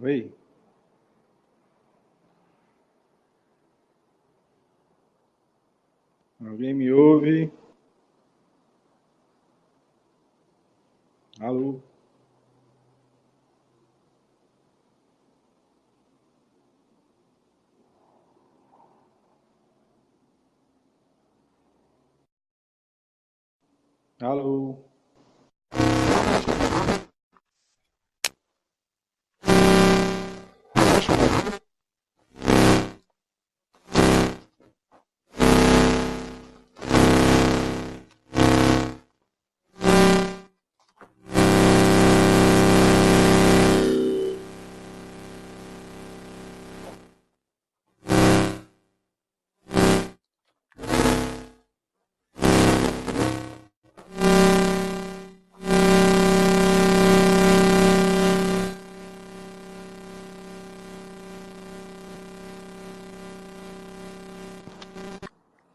Oi, alguém me ouve? Alô? Alô?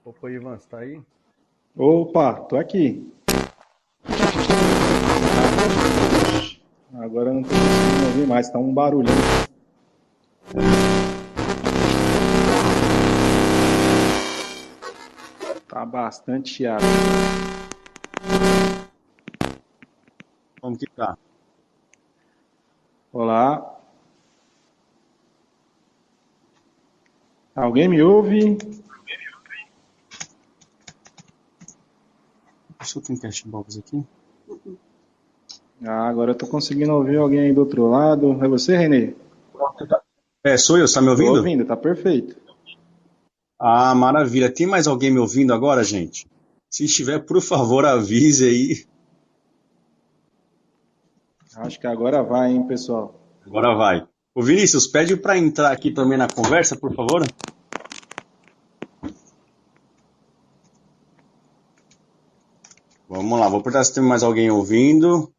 Opa, Ivan, você tá aí? Opa, tô aqui. Agora eu não tô conseguindo ouvir mais, tá um barulhão. Tá bastante chiado. Como que tá? Olá? Alguém me ouve? Deixa eu tentar Cashbox aqui. Ah, agora eu tô conseguindo ouvir alguém aí do outro lado. É você, Renê? Sou eu, você tá me Tô ouvindo? ouvindo, tá perfeito. Ah, maravilha. Tem mais alguém me ouvindo agora, gente? Se estiver, por favor, avise aí. Acho que agora vai, hein, pessoal. Agora vai. Ô Vinícius, pede pra entrar aqui também na conversa, por favor. Vamos lá, vou perguntar se tem mais alguém ouvindo.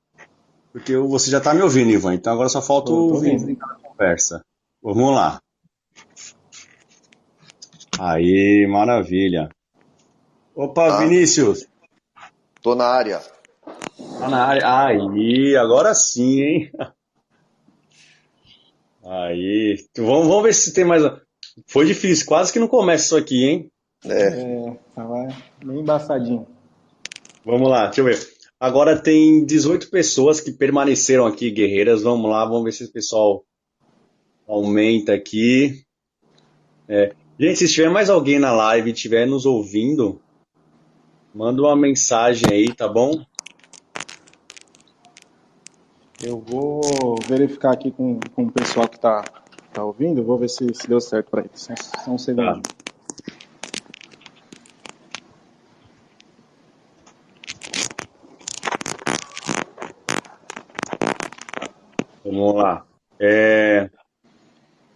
Porque você já tá me ouvindo, Ivan. Então agora só falta Tô o Vinícius ouvindo. entrar na conversa. Vamos lá. Aí, maravilha. Opa, Tá? Vinícius. Tô na área. Tá na área. Aí, agora sim, hein? Aí, vamos ver se tem mais. Foi difícil, quase que não começa isso aqui, hein? É, Tava meio embaçadinho. Vamos lá, deixa eu ver. Agora tem 18 pessoas que permaneceram aqui, guerreiras. Vamos lá, vamos ver se o pessoal aumenta aqui. Gente, se tiver mais alguém na live e estiver nos ouvindo, manda uma mensagem aí, tá bom? Eu vou verificar aqui com o pessoal que tá ouvindo. Vou ver se deu certo pra eles. Só um Tá, segundinho. vamos lá.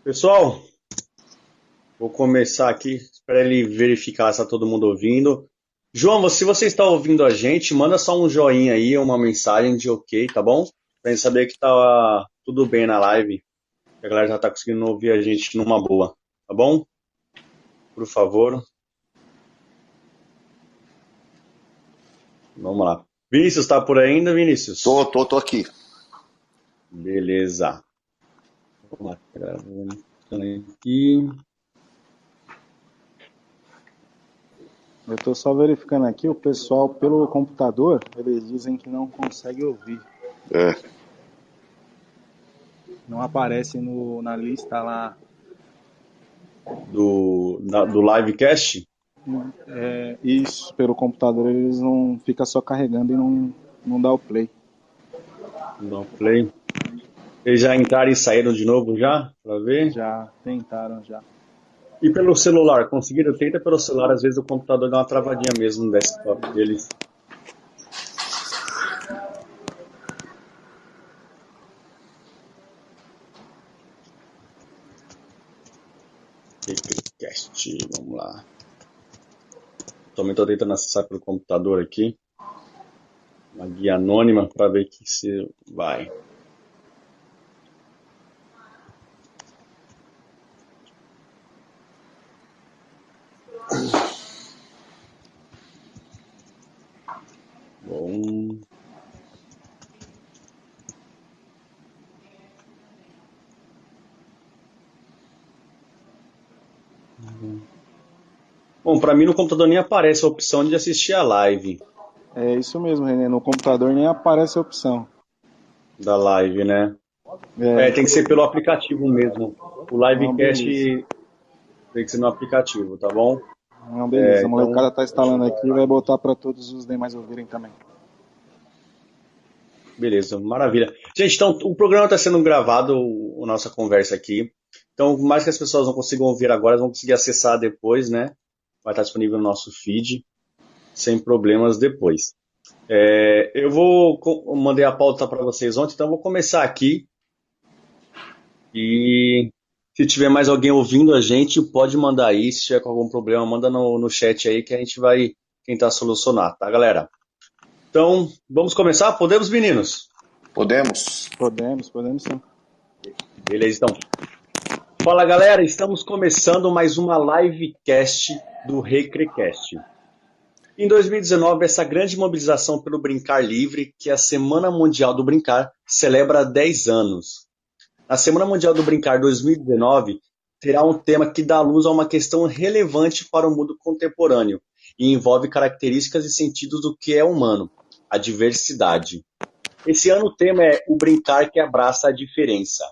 Pessoal, vou começar aqui. Espera ele verificar se está todo mundo ouvindo. João, se você está ouvindo a gente, manda só um joinha aí, uma mensagem de ok, tá bom? Pra gente saber que tá tudo bem na live. Que a galera já tá conseguindo ouvir a gente numa boa, tá bom? Por favor. Vamos lá. Vinícius, tá por aí ainda, tô, Vinícius? tô, tô aqui. Beleza. Vamos lá, gravando aqui. Eu estou só verificando aqui, o pessoal pelo computador, eles dizem que não consegue ouvir. É, Não aparece na lista lá. Do livecast. Isso, pelo computador eles não fica só carregando e não dá o play. Não, play. Eles já entraram e saíram de novo já? Pra ver. Já tentaram já. E pelo celular, conseguiram? Tenta pelo celular, às vezes o computador dá uma travadinha mesmo no desktop deles. Cast, vamos lá. Também estou tentando acessar pelo computador aqui. Uma guia anônima para ver que se vai. Bom. Bom, para mim no computador nem aparece a opção de assistir a live É isso mesmo, Renê. No computador nem aparece a opção. da live, né? É, Tem que ser pelo aplicativo mesmo. O não, livecast beleza. tem que ser no aplicativo, tá bom? Não, beleza. A Então, molecada tá instalando aqui e vai botar para todos os demais ouvirem também. beleza, maravilha. Gente, então o programa está sendo gravado, a nossa conversa aqui. Então, por mais que as pessoas não consigam ouvir agora, elas vão conseguir acessar depois, né? Vai estar disponível no nosso feed, sem problemas depois. Eu mandei a pauta para vocês ontem, então eu vou começar aqui. E se tiver mais alguém ouvindo a gente, pode mandar aí. Se tiver com algum problema, manda no chat aí que a gente vai tentar solucionar, tá, galera? Então, vamos começar? Podemos, meninos? Podemos? Podemos sim. Beleza, então. Fala, galera. Estamos começando mais uma livecast do Recrecast. Em 2019, essa grande mobilização pelo Brincar Livre, que é a Semana Mundial do Brincar, celebra 10 anos. Na Semana Mundial do Brincar 2019, terá um tema que dá luz a uma questão relevante para o mundo contemporâneo e envolve características e sentidos do que é humano, a diversidade. Esse ano o tema é o brincar que abraça a diferença.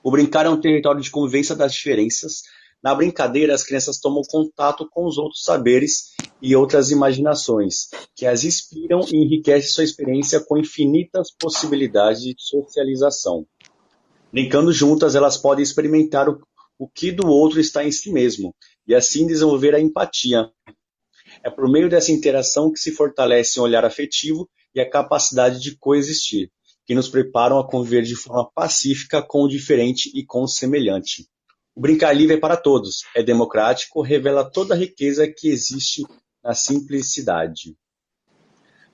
O brincar é um território de convivência das diferenças. Na brincadeira, as crianças tomam contato com os outros saberes e outras imaginações, que as inspiram e enriquecem sua experiência com infinitas possibilidades de socialização. Brincando juntas, elas podem experimentar o que do outro está em si mesmo e assim desenvolver a empatia. É por meio dessa interação que se fortalece o olhar afetivo e a capacidade de coexistir, que nos preparam a conviver de forma pacífica com o diferente e com o semelhante. O brincar livre é para todos, é democrático, revela toda a riqueza que existe na simplicidade.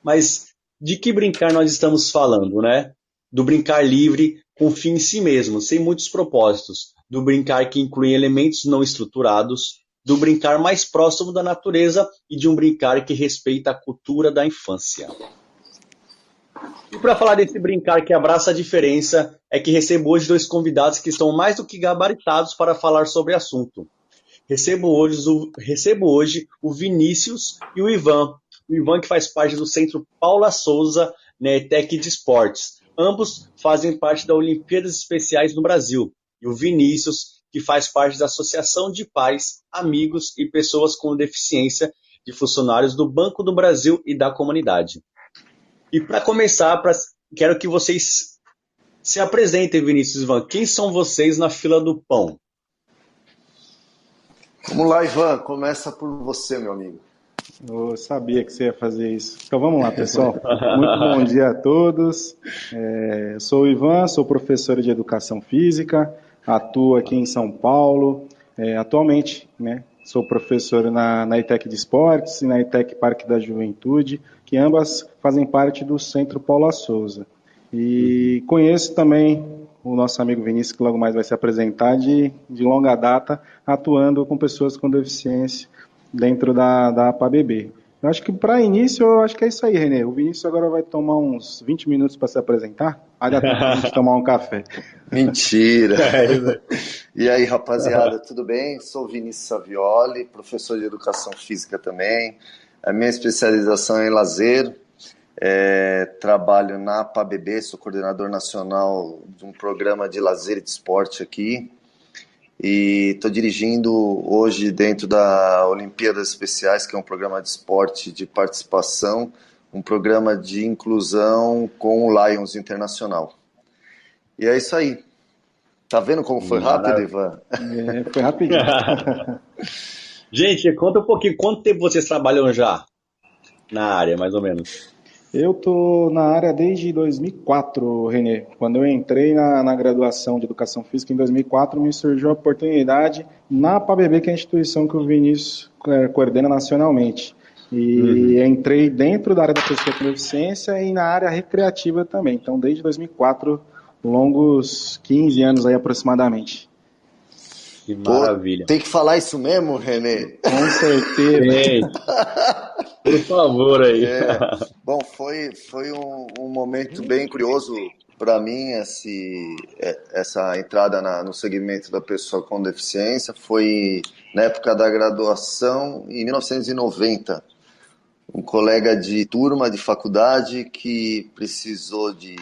Mas de que brincar nós estamos falando, né? Do brincar livre com fim em si mesmo, sem muitos propósitos, do brincar que inclui elementos não estruturados, do brincar mais próximo da natureza e de um brincar que respeita a cultura da infância. E para falar desse brincar que abraça a diferença, é que recebo hoje dois convidados que estão mais do que gabaritados para falar sobre o assunto. Recebo hoje o Vinícius e o Ivan. O Ivan que faz parte do Centro Paula Souza, na ETEC de Esportes. Ambos fazem parte da Olimpíadas Especiais no Brasil. E o Vinícius, que faz parte da Associação de Pais, Amigos e Pessoas com Deficiência de funcionários do Banco do Brasil e da comunidade. E para começar, quero que vocês se apresentem, Vinícius e Ivan. Quem são vocês na fila do pão? Vamos lá, Ivan. Começa por você, meu amigo. Eu sabia que você ia fazer isso. Então vamos lá, pessoal. Muito bom dia a todos. Eu sou o Ivan, sou professor de Educação Física, atuo aqui em São Paulo. Atualmente, né, sou professor na ETEC de Esportes e na ETEC Parque da Juventude, que ambas fazem parte do Centro Paula Souza. E conheço também o nosso amigo Vinícius, que logo mais vai se apresentar, de longa data, atuando com pessoas com deficiência dentro da APABB. Eu acho que para início, eu acho que é isso aí, Renê. O Vinícius agora vai tomar uns 20 minutos para se apresentar. Aí dá tempo pra gente tomar um café. Mentira! E aí, rapaziada, tudo bem? Sou o Vinícius Savioli, professor de Educação Física também. A minha especialização é em lazer. Trabalho na APABB, sou coordenador nacional de um programa de lazer e de esporte aqui. E estou dirigindo hoje dentro da Olimpíadas Especiais, que é um programa de esporte de participação, um programa de inclusão com o Lions Internacional. E é isso aí. Tá vendo como foi rápido, Ivan? Foi rapidinho. Gente, conta um pouquinho, quanto tempo vocês trabalham já na área, mais ou menos? Eu estou na área desde 2004, Renê. Quando eu entrei na graduação de Educação Física em 2004, me surgiu a oportunidade na APABB, que é a instituição que o Vinícius coordena nacionalmente. E entrei dentro da área da pessoa com deficiência e na área recreativa também. Então, desde 2004, longos 15 anos aí aproximadamente. Que maravilha. Pô, tem que falar isso mesmo, Renê? Com certeza. Por favor aí. Bom, foi um momento bem curioso para mim, essa entrada no segmento da pessoa com deficiência. Foi na época da graduação, em 1990. Um colega de turma de faculdade que precisou de,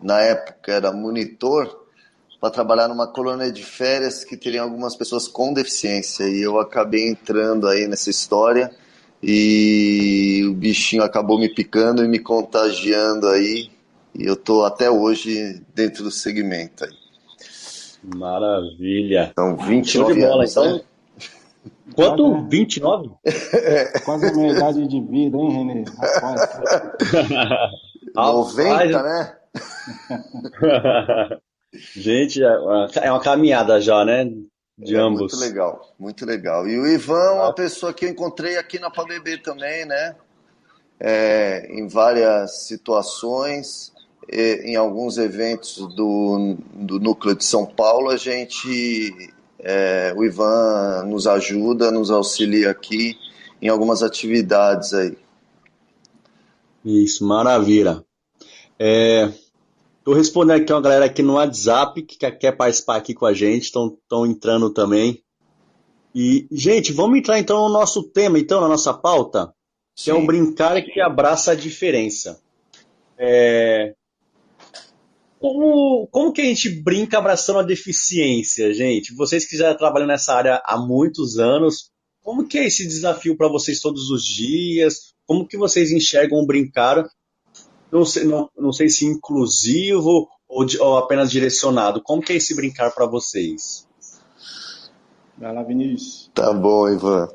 na época era monitor, para trabalhar numa colônia de férias que teriam algumas pessoas com deficiência. E eu acabei entrando aí nessa história e o bichinho acabou me picando e me contagiando aí. E eu tô até hoje dentro do segmento aí. Maravilha. Então, Show de 29 bola, anos, então. né? Quanto? 29? Quase a minha idade de vida, hein, Renê? Rapaz. 90, né? Gente, é uma caminhada já, né? De É muito ambos. legal, muito legal. E o Ivan é uma pessoa que eu encontrei aqui na PABB também, né? Em várias situações, em alguns eventos do Núcleo de São Paulo, o Ivan nos ajuda, nos auxilia aqui em algumas atividades aí. Isso, maravilha. Tô respondendo aqui uma galera aqui no WhatsApp que quer participar aqui com a gente, estão entrando também. E, gente, vamos entrar então no nosso tema, então, na nossa pauta, que é o Sim. brincar que abraça a diferença. Como que a gente brinca abraçando a deficiência, gente? Vocês que já trabalham nessa área há muitos anos, como que é esse desafio para vocês todos os dias? Como que vocês enxergam o brincar? Não sei se inclusivo ou apenas direcionado. Como que é esse brincar para vocês? Vai lá, Vinícius. Tá bom, Ivan.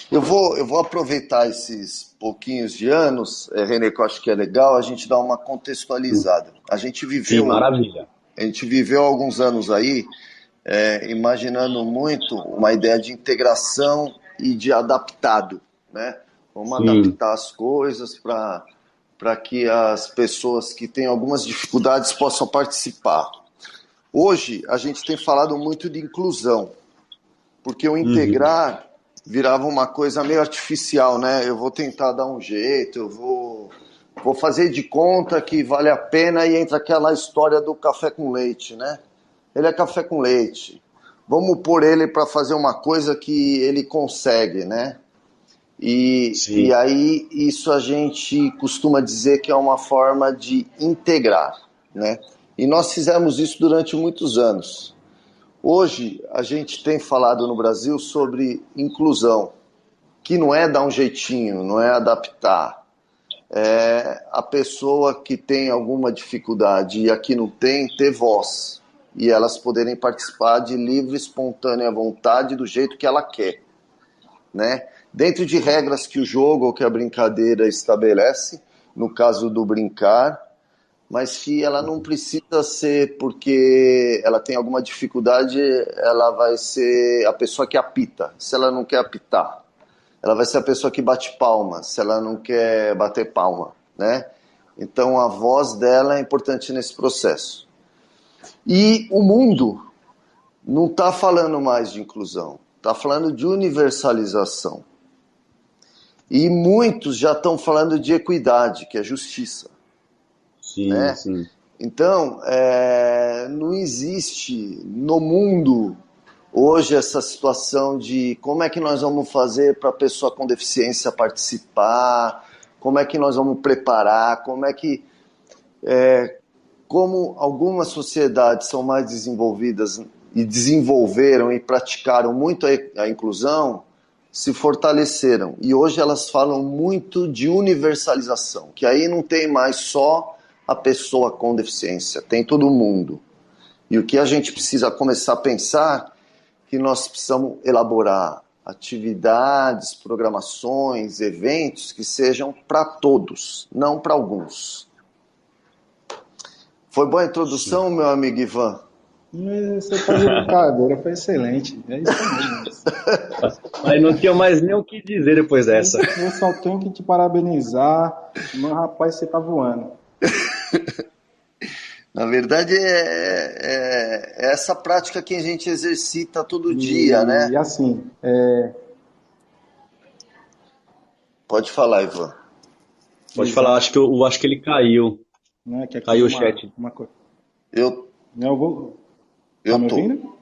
Eu vou aproveitar esses pouquinhos de anos, Renê, que eu acho que é legal, a gente dar uma contextualizada. Sim, maravilha. A gente viveu alguns anos aí, imaginando muito uma ideia de integração e de adaptado, né? Vamos adaptar as coisas para que as pessoas que têm algumas dificuldades possam participar. Hoje, a gente tem falado muito de inclusão, porque o integrar virava uma coisa meio artificial, né? Eu vou tentar dar um jeito, eu vou fazer de conta que vale a pena e entra aquela história do café com leite, né? Ele é café com leite. Vamos pôr ele para fazer uma coisa que ele consegue, né? E aí isso a gente costuma dizer que é uma forma de integrar, né? E nós fizemos isso durante muitos anos. Hoje, a gente tem falado no Brasil sobre inclusão, que não é dar um jeitinho, não é adaptar. É a pessoa que tem alguma dificuldade e a que não tem, ter voz. E elas poderem participar de livre, espontânea vontade do jeito que ela quer, né? Dentro de regras que o jogo ou que a brincadeira estabelece, no caso do brincar, mas que ela não precisa ser porque ela tem alguma dificuldade, ela vai ser a pessoa que apita, se ela não quer apitar. Ela vai ser a pessoa que bate palma, se ela não quer bater palma, né? Então a voz dela é importante nesse processo. E o mundo não está falando mais de inclusão, está falando de universalização. E muitos já estão falando de equidade, que é justiça. Sim, né? sim. Então, não existe no mundo hoje essa situação de como é que nós vamos fazer para a pessoa com deficiência participar, como é que nós vamos preparar, como algumas sociedades são mais desenvolvidas e desenvolveram e praticaram muito a inclusão, se fortaleceram. E hoje elas falam muito de universalização, que aí não tem mais só a pessoa com deficiência, tem todo mundo. E o que a gente precisa começar a pensar que nós precisamos elaborar atividades, programações, eventos que sejam para todos, não para alguns. Foi boa a introdução, meu amigo Ivan? Você faz brincadeira, foi excelente. É isso mesmo. Aí não tinha mais nem o que dizer depois dessa. Eu só tenho que te parabenizar. Meu rapaz, você tá voando. Na verdade, é essa prática que a gente exercita todo dia, né? E assim, Pode falar, Ivan. Pode falar, acho que ele caiu. né, que aqui Caiu o chat. Eu Tá me tô. ouvindo?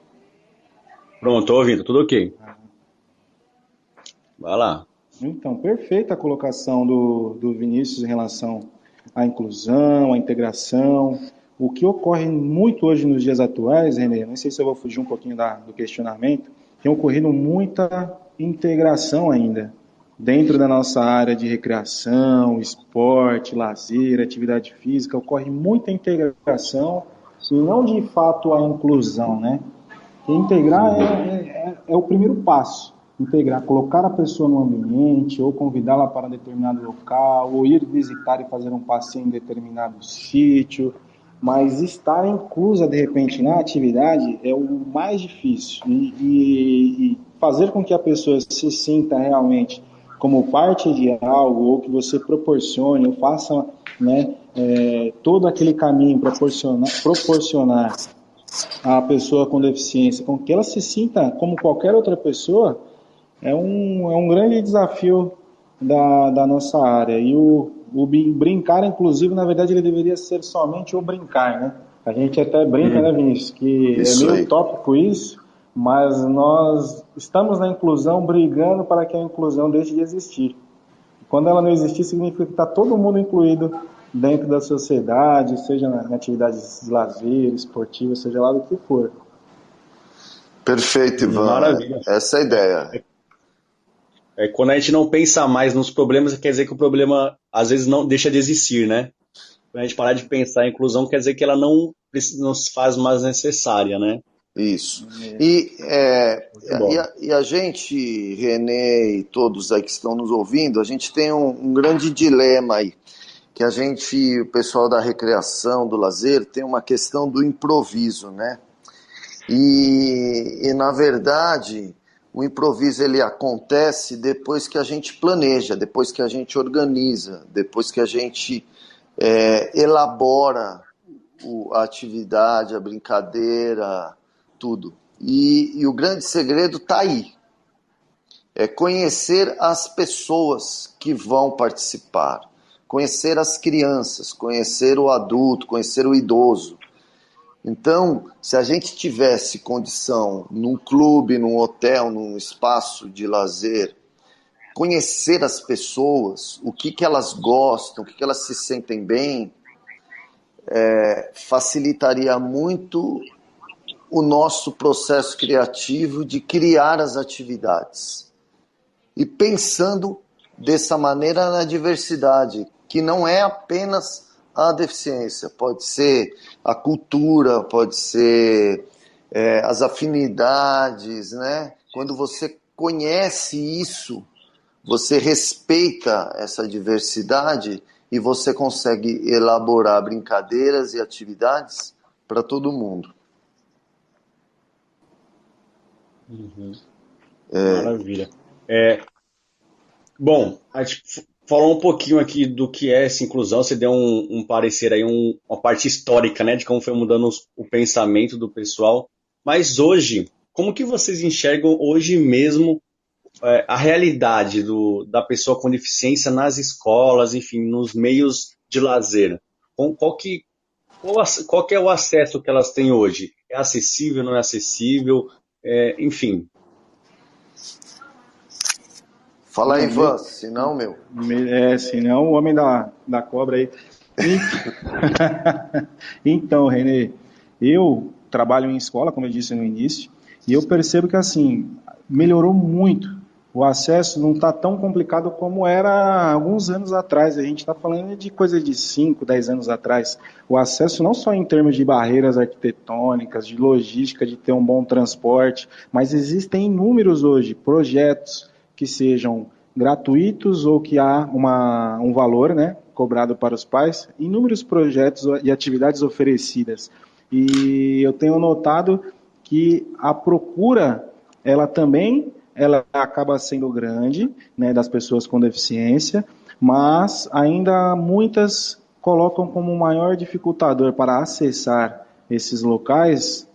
Pronto, tô ouvindo, tudo ok. Vai lá. Então, perfeita a colocação do Vinícius em relação à inclusão, à integração. O que ocorre muito hoje nos dias atuais, Renê, não sei se eu vou fugir um pouquinho do questionamento, tem ocorrido muita integração ainda dentro da nossa área de recreação, esporte, lazer, atividade física, ocorre muita integração e não de fato a inclusão, né? Integrar é o primeiro passo. Integrar, colocar a pessoa no ambiente, ou convidá-la para um determinado local, ou ir visitar e fazer um passeio em determinado sítio. Mas estar inclusa, de repente, na atividade é o mais difícil. E fazer com que a pessoa se sinta realmente como parte de algo, ou que você proporcione, ou faça, né, todo aquele caminho, proporcionar a pessoa com deficiência, com que ela se sinta como qualquer outra pessoa, é um grande desafio da nossa área. E o brincar, inclusive, na verdade, ele deveria ser somente o brincar, né? A gente até brinca, né, Vinícius, que Isso é meio aí. utópico isso, mas nós estamos na inclusão brigando para que a inclusão deixe de existir. Quando ela não existir, significa que está todo mundo incluído dentro da sociedade, seja em atividades de lazer, esportivas, seja lá do que for. Perfeito, Ivan. Maravilha. Essa é a ideia. Quando a gente não pensa mais nos problemas, quer dizer que o problema às vezes não deixa de existir, né? Quando a gente parar de pensar em inclusão, quer dizer que ela não se faz mais necessária, né? Isso. E a gente, Renê e todos aí que estão nos ouvindo, a gente tem um grande dilema aí, que o pessoal da recreação, do lazer, tem uma questão do improviso, né? E na verdade, o improviso ele acontece depois que a gente planeja, depois que a gente organiza, depois que a gente elabora a atividade, a brincadeira, tudo. E o grande segredo está aí. É conhecer as pessoas que vão participar, conhecer as crianças, conhecer o adulto, conhecer o idoso. Então, se a gente tivesse condição num clube, num hotel, num espaço de lazer, conhecer as pessoas, o que elas gostam, o que elas se sentem bem, facilitaria muito o nosso processo criativo de criar as atividades. E pensando dessa maneira na diversidade, que não é apenas a deficiência, pode ser a cultura, pode ser as afinidades, né? Quando você conhece isso, você respeita essa diversidade e você consegue elaborar brincadeiras e atividades para todo mundo. Maravilha. Bom, a gente falou um pouquinho aqui do que é essa inclusão, você deu um parecer aí, uma parte histórica, né, de como foi mudando o pensamento do pessoal. Mas hoje, como que vocês enxergam hoje mesmo a realidade da pessoa com deficiência nas escolas, enfim, nos meios de lazer? Qual que é o acesso que elas têm hoje? É acessível, não é acessível? Enfim. Fala aí, Ivan, senão, meu. Senão o homem da cobra aí. Então, Renê, eu trabalho em escola, como eu disse no início, e eu percebo que, assim, melhorou muito. O acesso não está tão complicado como era alguns anos atrás. A gente está falando de coisa de 5, 10 anos atrás. O acesso não só em termos de barreiras arquitetônicas, de logística, de ter um bom transporte, mas existem inúmeros hoje projetos que sejam gratuitos ou que há um valor, né, cobrado para os pais, inúmeros projetos e atividades oferecidas. E eu tenho notado que a procura, ela acaba sendo grande, né, das pessoas com deficiência, mas ainda muitas colocam como maior dificultador para acessar esses locais.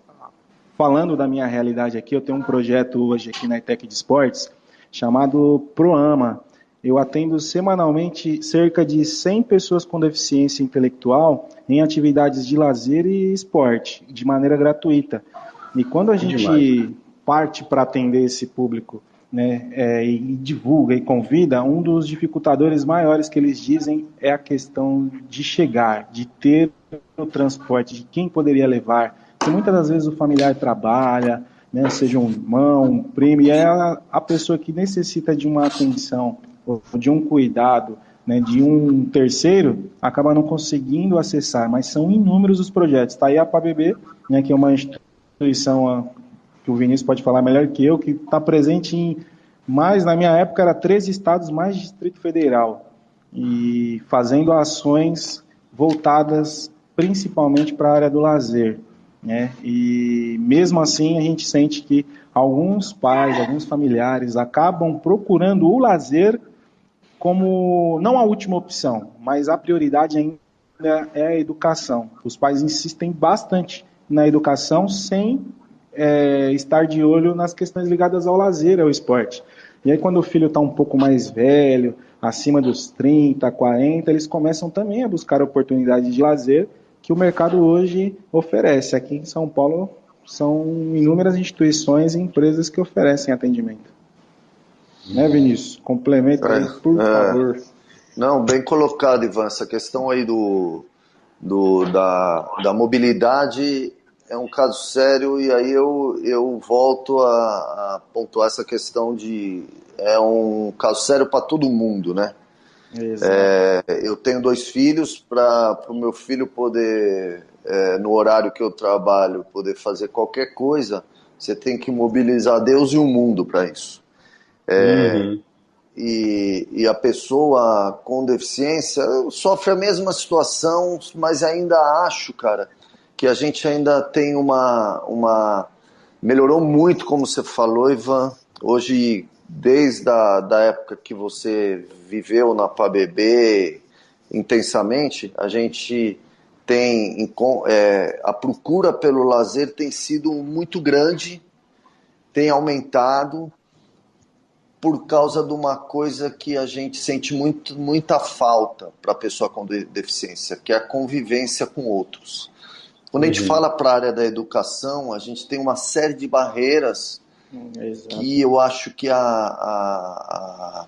Falando da minha realidade aqui, eu tenho um projeto hoje aqui na ETEC de Esportes, chamado Proama. Eu atendo semanalmente cerca de 100 pessoas com deficiência intelectual em atividades de lazer e esporte, de maneira gratuita. E quando a gente parte para atender esse público né, e divulga e convida, um dos dificultadores maiores que eles dizem é a questão de chegar, de ter o transporte, de quem poderia levar. Porque muitas das vezes o familiar trabalha, né, seja um irmão, um primo, e é a pessoa que necessita de uma atenção, ou de um cuidado, né, de um terceiro, acaba não conseguindo acessar, mas são inúmeros os projetos. Está aí a PABB, né, que é uma instituição que o Vinícius pode falar melhor que eu, que está presente em mais, na minha época, era 13 estados mais Distrito Federal, e fazendo ações voltadas principalmente para a área do lazer, né? E mesmo assim a gente sente que alguns pais, alguns familiares acabam procurando o lazer como não a última opção, mas a prioridade ainda é a educação. Os pais insistem bastante na educação sem estar de olho nas questões ligadas ao lazer, ao esporte. E aí quando o filho está um pouco mais velho, acima dos 30, 40, eles começam também a buscar oportunidades de lazer que o mercado hoje oferece. Aqui em São Paulo são inúmeras instituições e empresas que oferecem atendimento. Né, Vinícius? Complementa aí, por favor. Não, bem colocado, Ivan. Essa questão aí da mobilidade é um caso sério, e aí eu volto a pontuar essa questão de... É um caso sério para todo mundo, né? Eu tenho 2 filhos, para o meu filho poder, no horário que eu trabalho, poder fazer qualquer coisa, você tem que mobilizar Deus e o mundo para isso. E a pessoa com deficiência sofre a mesma situação, mas ainda acho, cara, que a gente ainda tem melhorou muito, como você falou, Ivan. Hoje, desde da época que você viveu na PABB intensamente, a gente tem a procura pelo lazer tem sido muito grande, tem aumentado, por causa de uma coisa que a gente sente muita falta para a pessoa com deficiência, que é a convivência com outros. Quando a gente fala para a área da educação, a gente tem uma série de barreiras que eu acho que a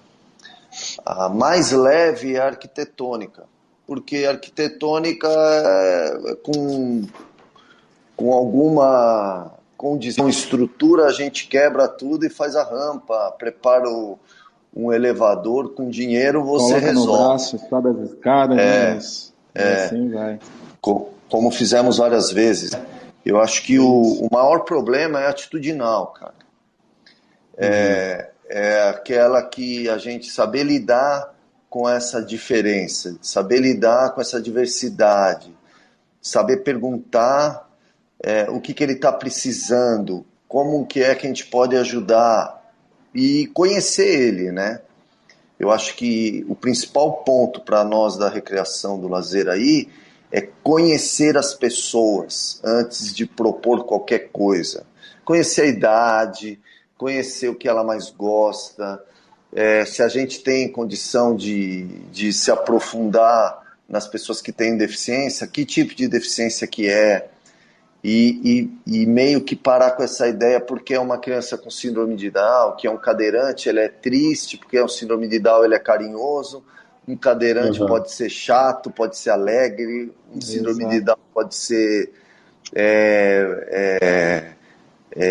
mais leve é a arquitetônica, porque a arquitetônica com alguma condição, estrutura, a gente quebra tudo e faz a rampa, prepara um elevador, com dinheiro você coloca resolve. No braço, sobe as escadas, assim vai. Como fizemos várias vezes. Eu acho que o maior problema é atitudinal, cara. É aquela que a gente saber lidar com essa diferença, saber lidar com essa diversidade, saber perguntar o que ele está precisando, como que é que a gente pode ajudar e conhecer ele, né? Eu acho que o principal ponto para nós da recreação, do lazer aí, é conhecer as pessoas antes de propor qualquer coisa. Conhecer a idade, conhecer o que ela mais gosta, se a gente tem condição de se aprofundar nas pessoas que têm deficiência, que tipo de deficiência que é, e meio que parar com essa ideia, porque é uma criança com síndrome de Down, que é um cadeirante, ele é triste, porque é um síndrome de Down, ele é carinhoso, um cadeirante pode ser chato, pode ser alegre, um síndrome de Down pode ser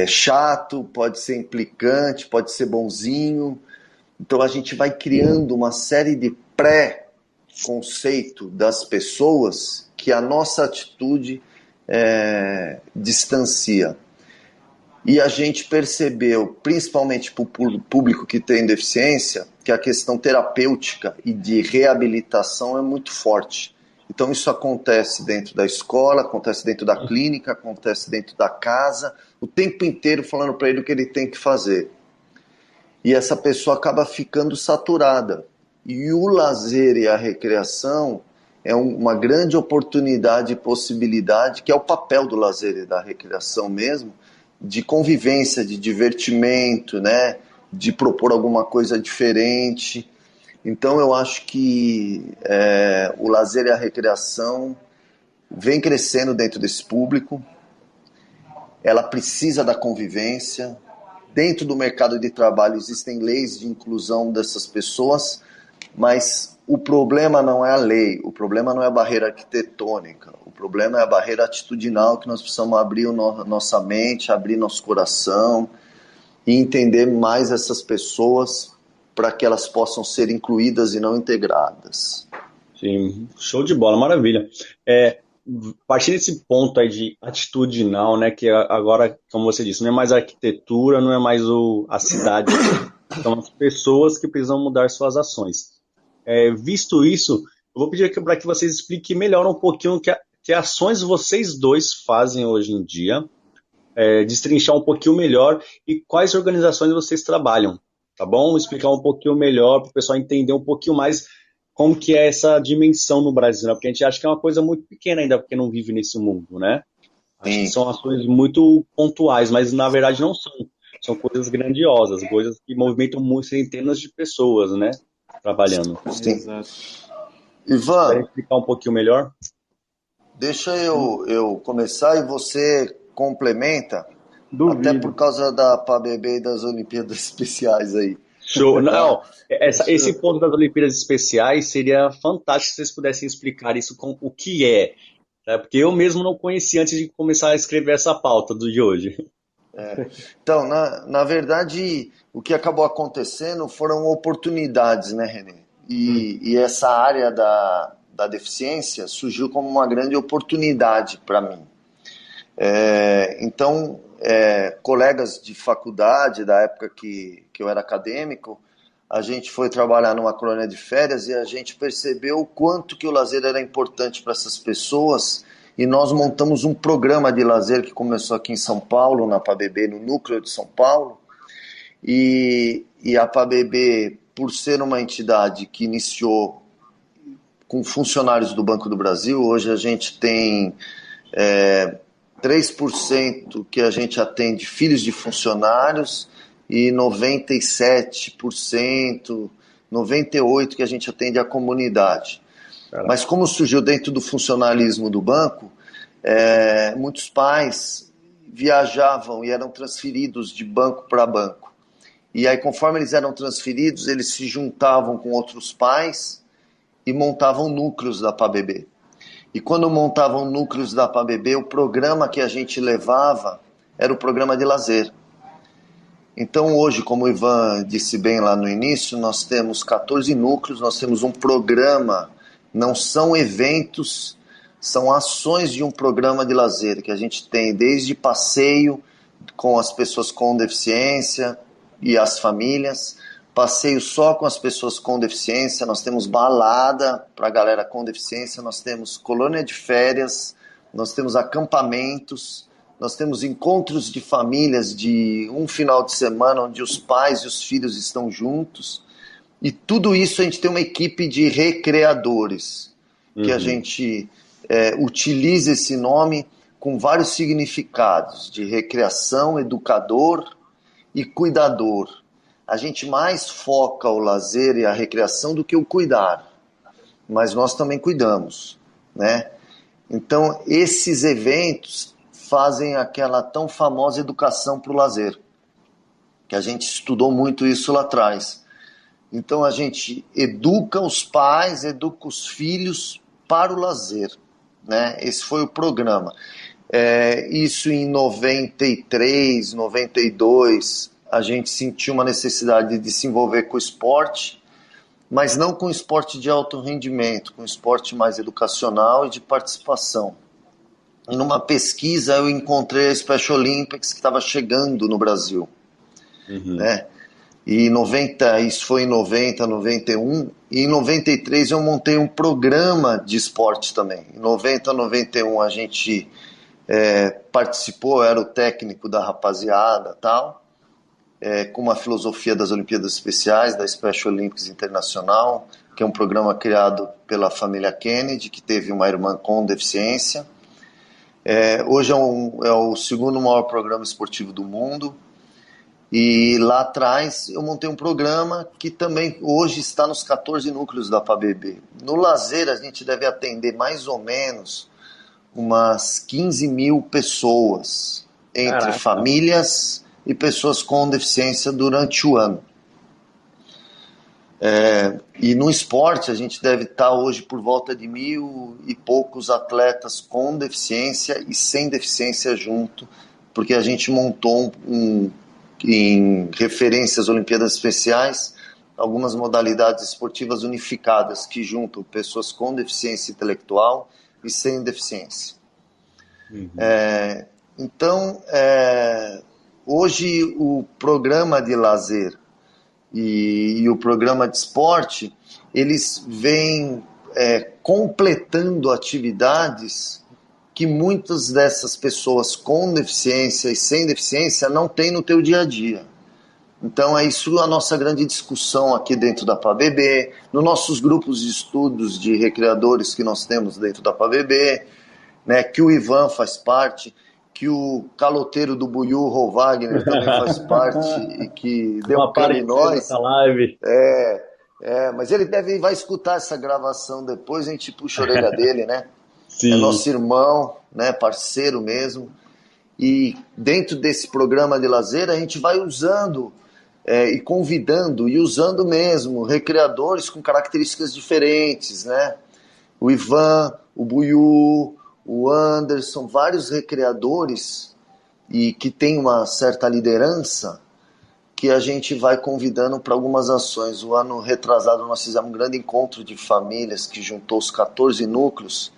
chato, pode ser implicante, pode ser bonzinho. Então a gente vai criando uma série de pré-conceito das pessoas que a nossa atitude distancia. E a gente percebeu, principalmente para o público que tem deficiência, que a questão terapêutica e de reabilitação é muito forte. Então isso acontece dentro da escola, acontece dentro da clínica, acontece dentro da casa, o tempo inteiro falando para ele o que ele tem que fazer. E essa pessoa acaba ficando saturada. E o lazer e a recreação é uma grande oportunidade e possibilidade, que é o papel do lazer e da recreação mesmo, de convivência, de divertimento, né? De propor alguma coisa diferente. Então eu acho que o lazer e a recreação vem crescendo dentro desse público. Ela precisa da convivência, dentro do mercado de trabalho existem leis de inclusão dessas pessoas, mas o problema não é a lei, o problema não é a barreira arquitetônica, o problema é a barreira atitudinal, que nós precisamos abrir nossa mente, abrir nosso coração e entender mais essas pessoas para que elas possam ser incluídas e não integradas. Sim, show de bola, maravilha. A partir desse ponto aí de atitudinal, né, que agora, como você disse, não é mais a arquitetura, não é mais a cidade, são as pessoas que precisam mudar suas ações. Visto isso, eu vou pedir para que vocês expliquem melhor um pouquinho que ações vocês dois fazem hoje em dia, destrinchar um pouquinho melhor e quais organizações vocês trabalham, tá bom? Explicar um pouquinho melhor para o pessoal entender um pouquinho mais como que é essa dimensão no Brasil, né? Porque a gente acha que é uma coisa muito pequena ainda, porque não vive nesse mundo, né? Acho que são ações muito pontuais, mas na verdade não são. São coisas grandiosas, coisas que movimentam centenas de pessoas, né? Trabalhando. Sim. Exato. Ivan, quer explicar um pouquinho melhor? Deixa eu começar e você complementa, Duvido. até por causa da PABB e das Olimpíadas Especiais aí. Show. Não, esse ponto das Olimpíadas Especiais seria fantástico se vocês pudessem explicar isso com o que é, né? Porque eu mesmo não conhecia antes de começar a escrever essa pauta de hoje. Então, na verdade, o que acabou acontecendo foram oportunidades, né, Renê? E essa área da deficiência surgiu como uma grande oportunidade para mim. Então, colegas de faculdade, da época que eu era acadêmico, a gente foi trabalhar numa colônia de férias e a gente percebeu o quanto que o lazer era importante para essas pessoas, e nós montamos um programa de lazer que começou aqui em São Paulo, na PABB, no núcleo de São Paulo, e a PABB, por ser uma entidade que iniciou com funcionários do Banco do Brasil, hoje a gente tem 3% que a gente atende filhos de funcionários e 97%, 98% que a gente atende a comunidade. Caramba. Mas como surgiu dentro do funcionalismo do banco, muitos pais viajavam e eram transferidos de banco para banco. E aí, conforme eles eram transferidos, eles se juntavam com outros pais e montavam núcleos da PABB. E quando montavam núcleos da PABB, o programa que a gente levava era o programa de lazer. Então hoje, como o Ivan disse bem lá no início, nós temos 14 núcleos, nós temos um programa, não são eventos, são ações de um programa de lazer, que a gente tem desde passeio com as pessoas com deficiência e as famílias, passeio só com as pessoas com deficiência, nós temos balada para a galera com deficiência, nós temos colônia de férias, nós temos acampamentos, nós temos encontros de famílias de um final de semana onde os pais e os filhos estão juntos, e tudo isso a gente tem uma equipe de recreadores, que a gente utiliza esse nome com vários significados, de recreação, educador e cuidador. A gente mais foca o lazer e a recreação do que o cuidar, mas nós também cuidamos, né? Então, esses eventos fazem aquela tão famosa educação para o lazer, que a gente estudou muito isso lá atrás. Então, a gente educa os pais, educa os filhos para o lazer, né? Esse foi o programa. Isso em 93, 92... a gente sentiu uma necessidade de se envolver com o esporte, mas não com o esporte de alto rendimento, com o esporte mais educacional e de participação. E numa pesquisa eu encontrei a Special Olympics que estava chegando no Brasil. Né? E isso foi em 90, 91, e em 93 eu montei um programa de esporte também. Em 90, 91 a gente participou, eu era o técnico da rapaziada e tal, com uma filosofia das Olimpíadas Especiais, da Special Olympics Internacional, que é um programa criado pela família Kennedy, que teve uma irmã com deficiência. Hoje é o segundo maior programa esportivo do mundo, e lá atrás eu montei um programa que também hoje está nos 14 núcleos da PABB. No lazer a gente deve atender mais ou menos umas 15 mil pessoas, entre famílias e pessoas com deficiência durante o ano. E no esporte a gente deve estar hoje por volta de 1.000 e poucos atletas com deficiência e sem deficiência junto, porque a gente montou em referências às Olimpíadas Especiais algumas modalidades esportivas unificadas que juntam pessoas com deficiência intelectual e sem deficiência. Então, hoje o programa de lazer e o programa de esporte, eles vêm completando atividades que muitas dessas pessoas com deficiência e sem deficiência não têm no teu dia a dia. Então é isso a nossa grande discussão aqui dentro da PABB, nos nossos grupos de estudos de recreadores que nós temos dentro da PABB, né, que o Ivan faz parte, que o caloteiro do Buiú, Ro Wagner, também faz parte e que deu um cano em nós. Live. Mas ele vai escutar essa gravação depois, a gente puxa a orelha dele, né? Sim. É nosso irmão, né, parceiro mesmo. E dentro desse programa de lazer a gente vai usando e convidando e usando mesmo recreadores com características diferentes, né? O Ivan, o Buiú, o Anderson, vários recreadores e que tem uma certa liderança que a gente vai convidando para algumas ações. O ano retrasado nós fizemos um grande encontro de famílias que juntou os 14 núcleos.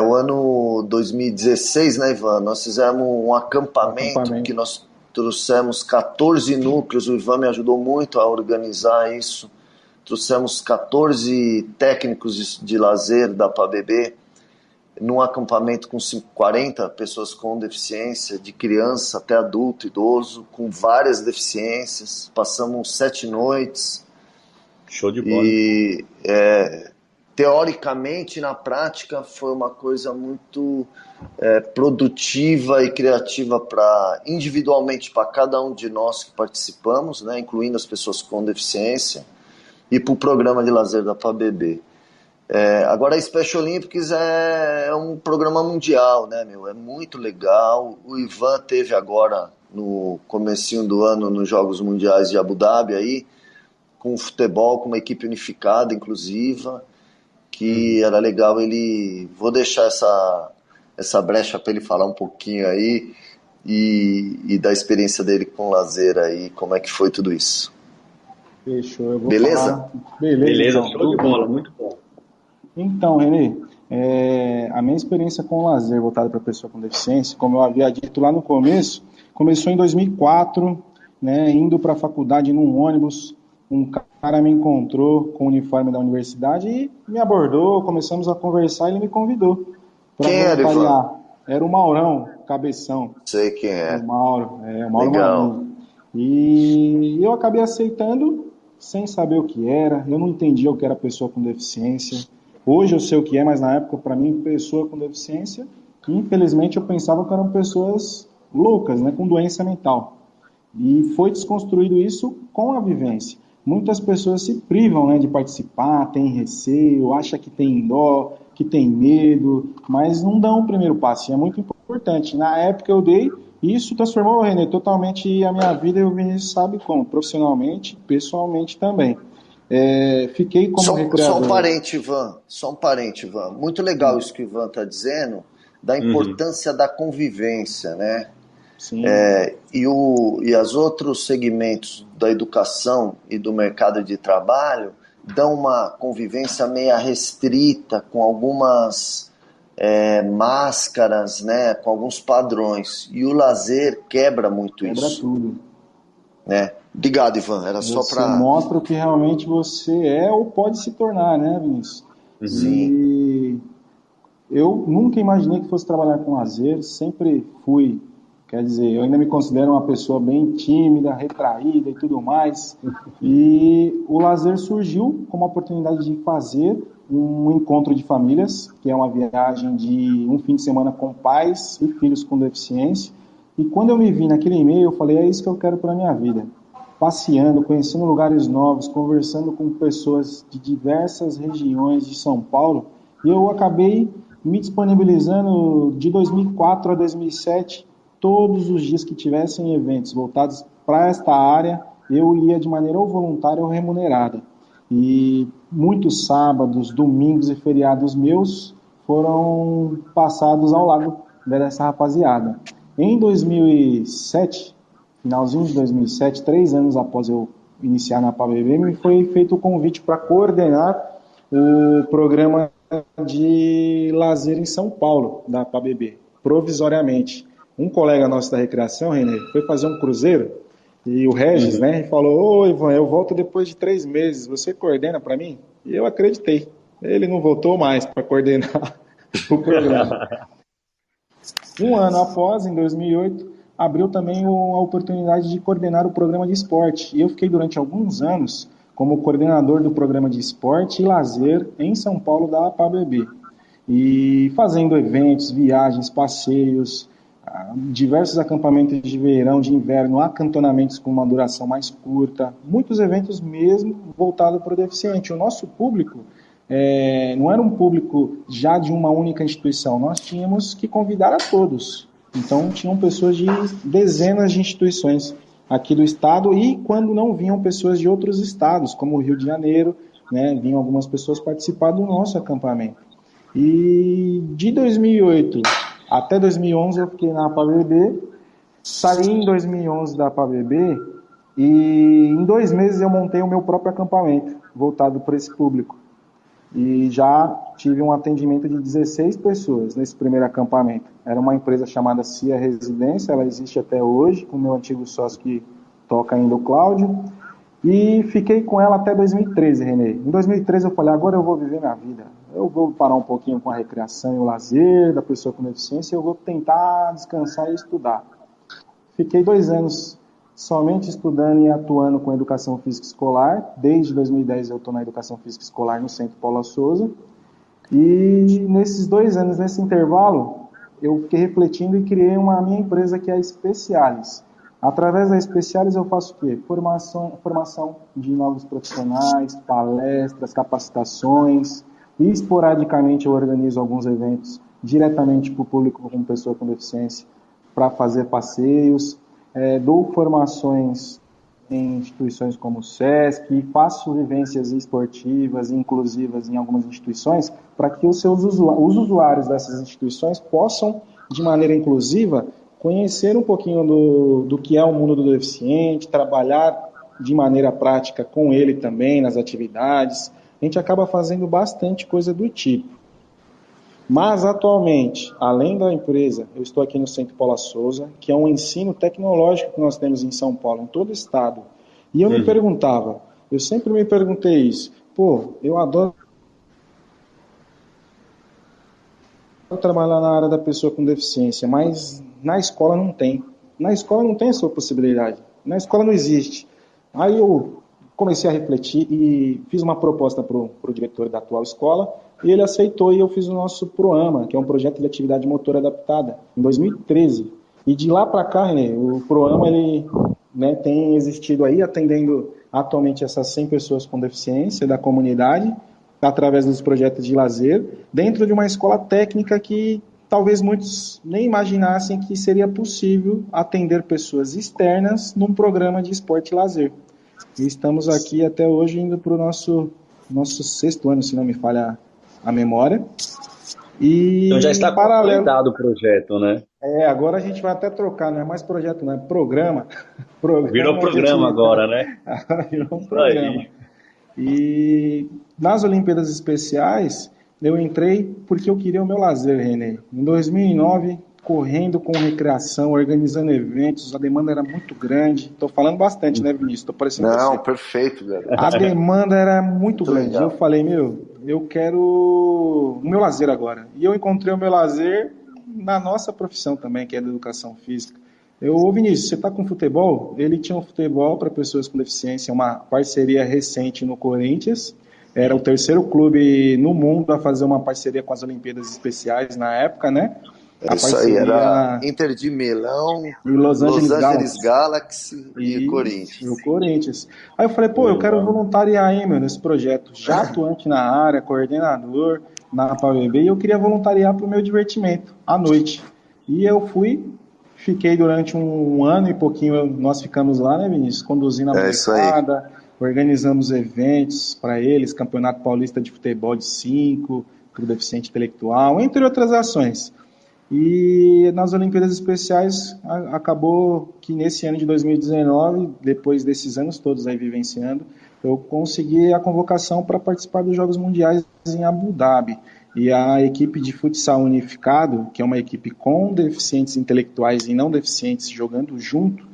O ano 2016, né, Ivan, nós fizemos um acampamento que nós trouxemos 14 núcleos, o Ivan me ajudou muito a organizar isso. Trouxemos 14 técnicos de lazer da PABB, num acampamento com 40 pessoas com deficiência, de criança até adulto, idoso, com várias deficiências. Passamos 7 noites. Show de bola. E, teoricamente, na prática, foi uma coisa muito produtiva e criativa individualmente para cada um de nós que participamos, né, incluindo as pessoas com deficiência, e para o programa de lazer da PABB. Agora a Special Olympics é um programa mundial, né, meu? É muito legal. O Ivan teve agora no comecinho do ano nos Jogos Mundiais de Abu Dhabi aí, com futebol, com uma equipe unificada, inclusiva, que era legal. Vou deixar essa brecha para ele falar um pouquinho aí e da experiência dele com o lazer aí, como é que foi tudo isso. Fechou, eu vou Beleza? falar. Beleza, então, show de bola, muito bom. Então, Renê, a minha experiência com o lazer voltado para pessoa com deficiência, como eu havia dito lá no começo, começou em 2004, né, indo para a faculdade num ônibus. Um cara me encontrou com o uniforme da universidade e me abordou, começamos a conversar e ele me convidou. Quem era, Ivan? Era o Maurão, cabeção. Sei quem é. O Mauro Legal. Marinho. E eu acabei aceitando sem saber o que era, eu não entendia o que era pessoa com deficiência. Hoje eu sei o que é, mas na época, para mim, pessoa com deficiência, infelizmente eu pensava que eram pessoas loucas, né, com doença mental. E foi desconstruído isso com a vivência. Muitas pessoas se privam, né, de participar, têm receio, acham que tem dó, que tem medo, mas não dão o primeiro passo. E é muito importante. Na época eu dei, e isso transformou, Renê, totalmente a minha vida, e o Vinícius sabe como, profissionalmente, pessoalmente também. Fiquei como recreador. Só um parente, Ivan. Muito legal isso que o Ivan está dizendo, da importância da convivência, né? Sim. E os outros segmentos da educação e do mercado de trabalho dão uma convivência meio restrita, com algumas máscaras, né? Com alguns padrões. E o lazer quebra muito isso. Quebra tudo. Né? Obrigado, Ivan. Era só para... Você mostra o que realmente você é ou pode se tornar, né, Vinícius? Sim. E eu nunca imaginei que fosse trabalhar com lazer, sempre fui, quer dizer, eu ainda me considero uma pessoa bem tímida, retraída e tudo mais, e o lazer surgiu como a oportunidade de fazer um encontro de famílias, que é uma viagem de um fim de semana com pais e filhos com deficiência, e quando eu me vi naquele e-mail, eu falei, é isso que eu quero para a minha vida. Passeando, conhecendo lugares novos, conversando com pessoas de diversas regiões de São Paulo, e eu acabei me disponibilizando de 2004 a 2007 todos os dias que tivessem eventos voltados para esta área, eu ia de maneira ou voluntária ou remunerada. E muitos sábados, domingos e feriados meus foram passados ao lado dessa rapaziada. Em 2007, finalzinho de 2007, 3 anos após eu iniciar na PABB, me foi feito o convite para coordenar o programa de lazer em São Paulo, da PABB, provisoriamente. Um colega nosso da recreação, Renê, foi fazer um cruzeiro, e o Regis, né, falou: ô Ivan, eu volto depois de 3 meses, você coordena para mim? E eu acreditei. Ele não voltou mais para coordenar o programa. Um ano após, em 2008, abriu também a oportunidade de coordenar o programa de esporte. E eu fiquei durante alguns anos como coordenador do programa de esporte e lazer em São Paulo da PABB. E fazendo eventos, viagens, passeios, diversos acampamentos de verão, de inverno, acantonamentos com uma duração mais curta, muitos eventos mesmo voltados para o deficiente. O nosso público não era um público já de uma única instituição, nós tínhamos que convidar a todos. Então tinham pessoas de dezenas de instituições aqui do estado, e quando não vinham pessoas de outros estados, como o Rio de Janeiro, né, vinham algumas pessoas participar do nosso acampamento. E de 2008 até 2011 eu fiquei na PABB, saí em 2011 da PABB e em 2 meses eu montei o meu próprio acampamento, voltado para esse público. E já tive um atendimento de 16 pessoas nesse primeiro acampamento. Era uma empresa chamada CIA Residência, ela existe até hoje, com o meu antigo sócio que toca ainda, o Cláudio. E fiquei com ela até 2013, Renê. Em 2013 eu falei: agora eu vou viver minha vida. Eu vou parar um pouquinho com a recreação e o lazer da pessoa com deficiência, eu vou tentar descansar e estudar. Fiquei 2 anos somente estudando e atuando com educação física escolar. Desde 2010 eu estou na educação física escolar no Centro Paula Souza. E nesses 2 anos, nesse intervalo, eu fiquei refletindo e criei uma minha empresa, que é a Specialis. Através da Specialis eu faço o quê? Formação de novos profissionais, palestras, capacitações, e esporadicamente eu organizo alguns eventos diretamente para o público com pessoa com deficiência, para fazer passeios, dou formações em instituições como o SESC, faço vivências esportivas e inclusivas em algumas instituições, para que os usuários dessas instituições possam, de maneira inclusiva, conhecer um pouquinho do que é o mundo do deficiente, trabalhar de maneira prática com ele também nas atividades. A gente acaba fazendo bastante coisa do tipo. Mas, atualmente, além da empresa, eu estou aqui no Centro Paula Souza, que é um ensino tecnológico que nós temos em São Paulo, em todo o estado. E eu me perguntava, eu sempre me perguntei isso: eu adoro trabalhar na área da pessoa com deficiência, mas na escola não tem. Na escola não tem essa possibilidade. Na escola não existe. Aí eu comecei a refletir e fiz uma proposta para o diretor da atual escola, e ele aceitou, e eu fiz o nosso PROAMA, que é um projeto de atividade motora adaptada, em 2013. E de lá para cá, Renê, o PROAMA ele, tem existido aí, atendendo atualmente essas 100 pessoas com deficiência da comunidade, através dos projetos de lazer, dentro de uma escola técnica que talvez muitos nem imaginassem que seria possível atender pessoas externas num programa de esporte e lazer. E estamos aqui até hoje indo para o nosso 6º ano, se não me falha a memória. E então já está completado o projeto, né? Agora a gente vai até trocar, não é mais projeto, não é programa. Virou programa agora, né? Virou um programa. Aí. E nas Olimpíadas Especiais, eu entrei porque eu queria o meu lazer, Renê. Em 2009, correndo com recreação, organizando eventos, a demanda era muito grande. Estou falando bastante, né, Vinícius? Estou parecendo Não, você. Perfeito, velho. A demanda era muito grande. Legal. Eu falei, eu quero o meu lazer agora. E eu encontrei o meu lazer na nossa profissão também, que é da educação física. Vinícius, você está com futebol? Ele tinha um futebol para pessoas com deficiência, uma parceria recente no Corinthians. Era o 3º clube no mundo a fazer uma parceria com as Olimpíadas Especiais na época, né? Isso aí, era Inter de Milão, e Los Angeles Galaxy e Corinthians. E o Corinthians. Aí eu falei, eu quero voluntariar aí, nesse projeto. Já atuante na área, coordenador na PABB, e eu queria voluntariar para o meu divertimento, à noite. E eu fui Fiquei durante um ano e pouquinho, nós ficamos lá, né, Vinícius? Conduzindo a molecada, organizamos eventos para eles, Campeonato Paulista de Futebol de 5, para o deficiente intelectual, entre outras ações. E nas Olimpíadas Especiais, acabou que nesse ano de 2019, depois desses anos todos aí vivenciando, eu consegui a convocação para participar dos Jogos Mundiais em Abu Dhabi. E a equipe de futsal unificado, que é uma equipe com deficientes intelectuais e não deficientes jogando junto,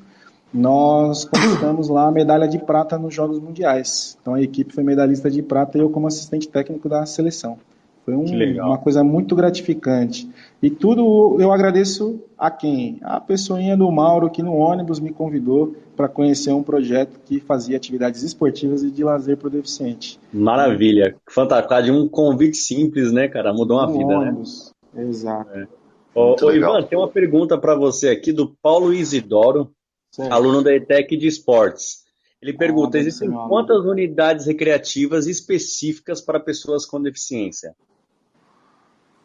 nós conquistamos lá a medalha de prata nos Jogos Mundiais. Então a equipe foi medalhista de prata e eu como assistente técnico da seleção. Foi uma coisa muito gratificante. E tudo eu agradeço a quem? A pessoinha do Mauro que no ônibus me convidou para conhecer um projeto que fazia atividades esportivas e de lazer para o deficiente. Maravilha. Fantástico. De um convite simples, né, cara? Mudou uma vida, ônibus. Né? Exato. Ô, Ivan, tem uma pergunta para você aqui do Paulo Isidoro, certo, aluno da ETEC de Esportes. Ele pergunta, existem quantas unidades recreativas específicas para pessoas com deficiência?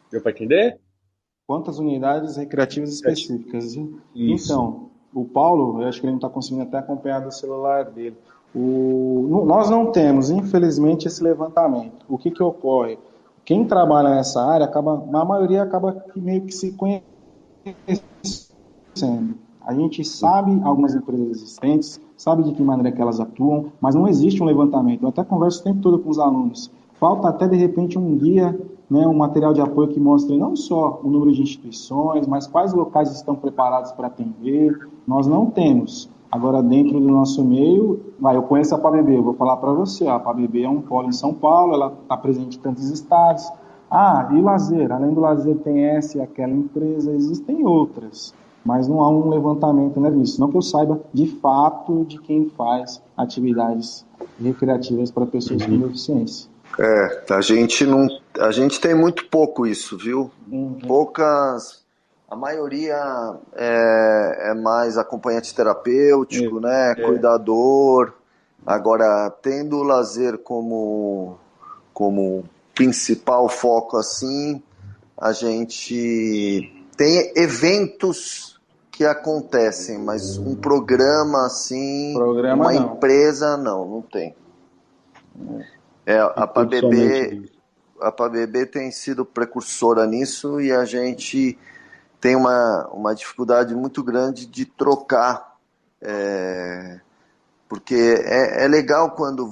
Deu para entender? Quantas unidades recreativas específicas? Isso. Então, o Paulo, eu acho que ele não está conseguindo até acompanhar do celular dele. Nós não temos, infelizmente, esse levantamento. O que ocorre? Quem trabalha nessa área, a maioria acaba meio que se conhecendo. A gente sabe algumas empresas existentes, sabe de que maneira que elas atuam, mas não existe um levantamento. Eu até converso o tempo todo com os alunos. Falta até, de repente, um guia, né, um material de apoio que mostre não só o número de instituições, mas quais locais estão preparados para atender. Nós não temos. Agora, dentro do nosso meio, eu conheço a PABB, eu vou falar para você. A PABB é um polo em São Paulo, ela está presente em tantos estados. E lazer? Além do lazer tem essa e aquela empresa, existem outras. Mas não há um levantamento, né, disso. Não que eu saiba, de fato, de quem faz atividades recreativas para pessoas com deficiência. A gente tem muito pouco isso, viu? Poucas, a maioria é mais acompanhante terapêutico, né? Cuidador. Agora, tendo o lazer como principal foco assim, a gente tem eventos que acontecem, mas um programa assim, uma empresa não tem. A PABB tem sido precursora nisso e a gente tem uma dificuldade muito grande de trocar, porque é legal quando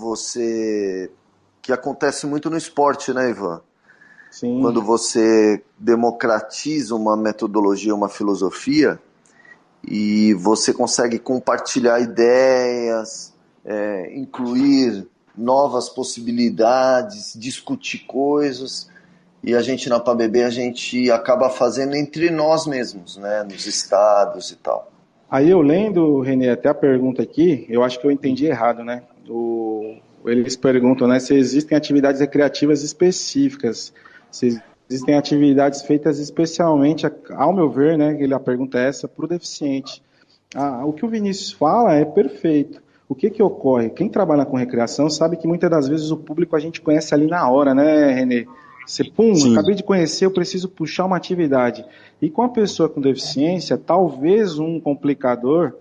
que acontece muito no esporte, né, Ivan? Sim. Quando você democratiza uma metodologia, uma filosofia, e você consegue compartilhar ideias, incluir novas possibilidades, discutir coisas, e a gente na PABB a gente acaba fazendo entre nós mesmos, né, nos estados e tal. Aí eu lendo, Renê, até a pergunta aqui, eu acho que eu entendi errado, né? Eles perguntam, né, se existem atividades recreativas específicas, se existem atividades feitas especialmente, ao meu ver, né, a pergunta é essa, para o deficiente. O que o Vinícius fala é perfeito. O que ocorre? Quem trabalha com recreação sabe que muitas das vezes o público a gente conhece ali na hora, né, Renê? Acabei de conhecer, eu preciso puxar uma atividade. E com a pessoa com deficiência, talvez um complicador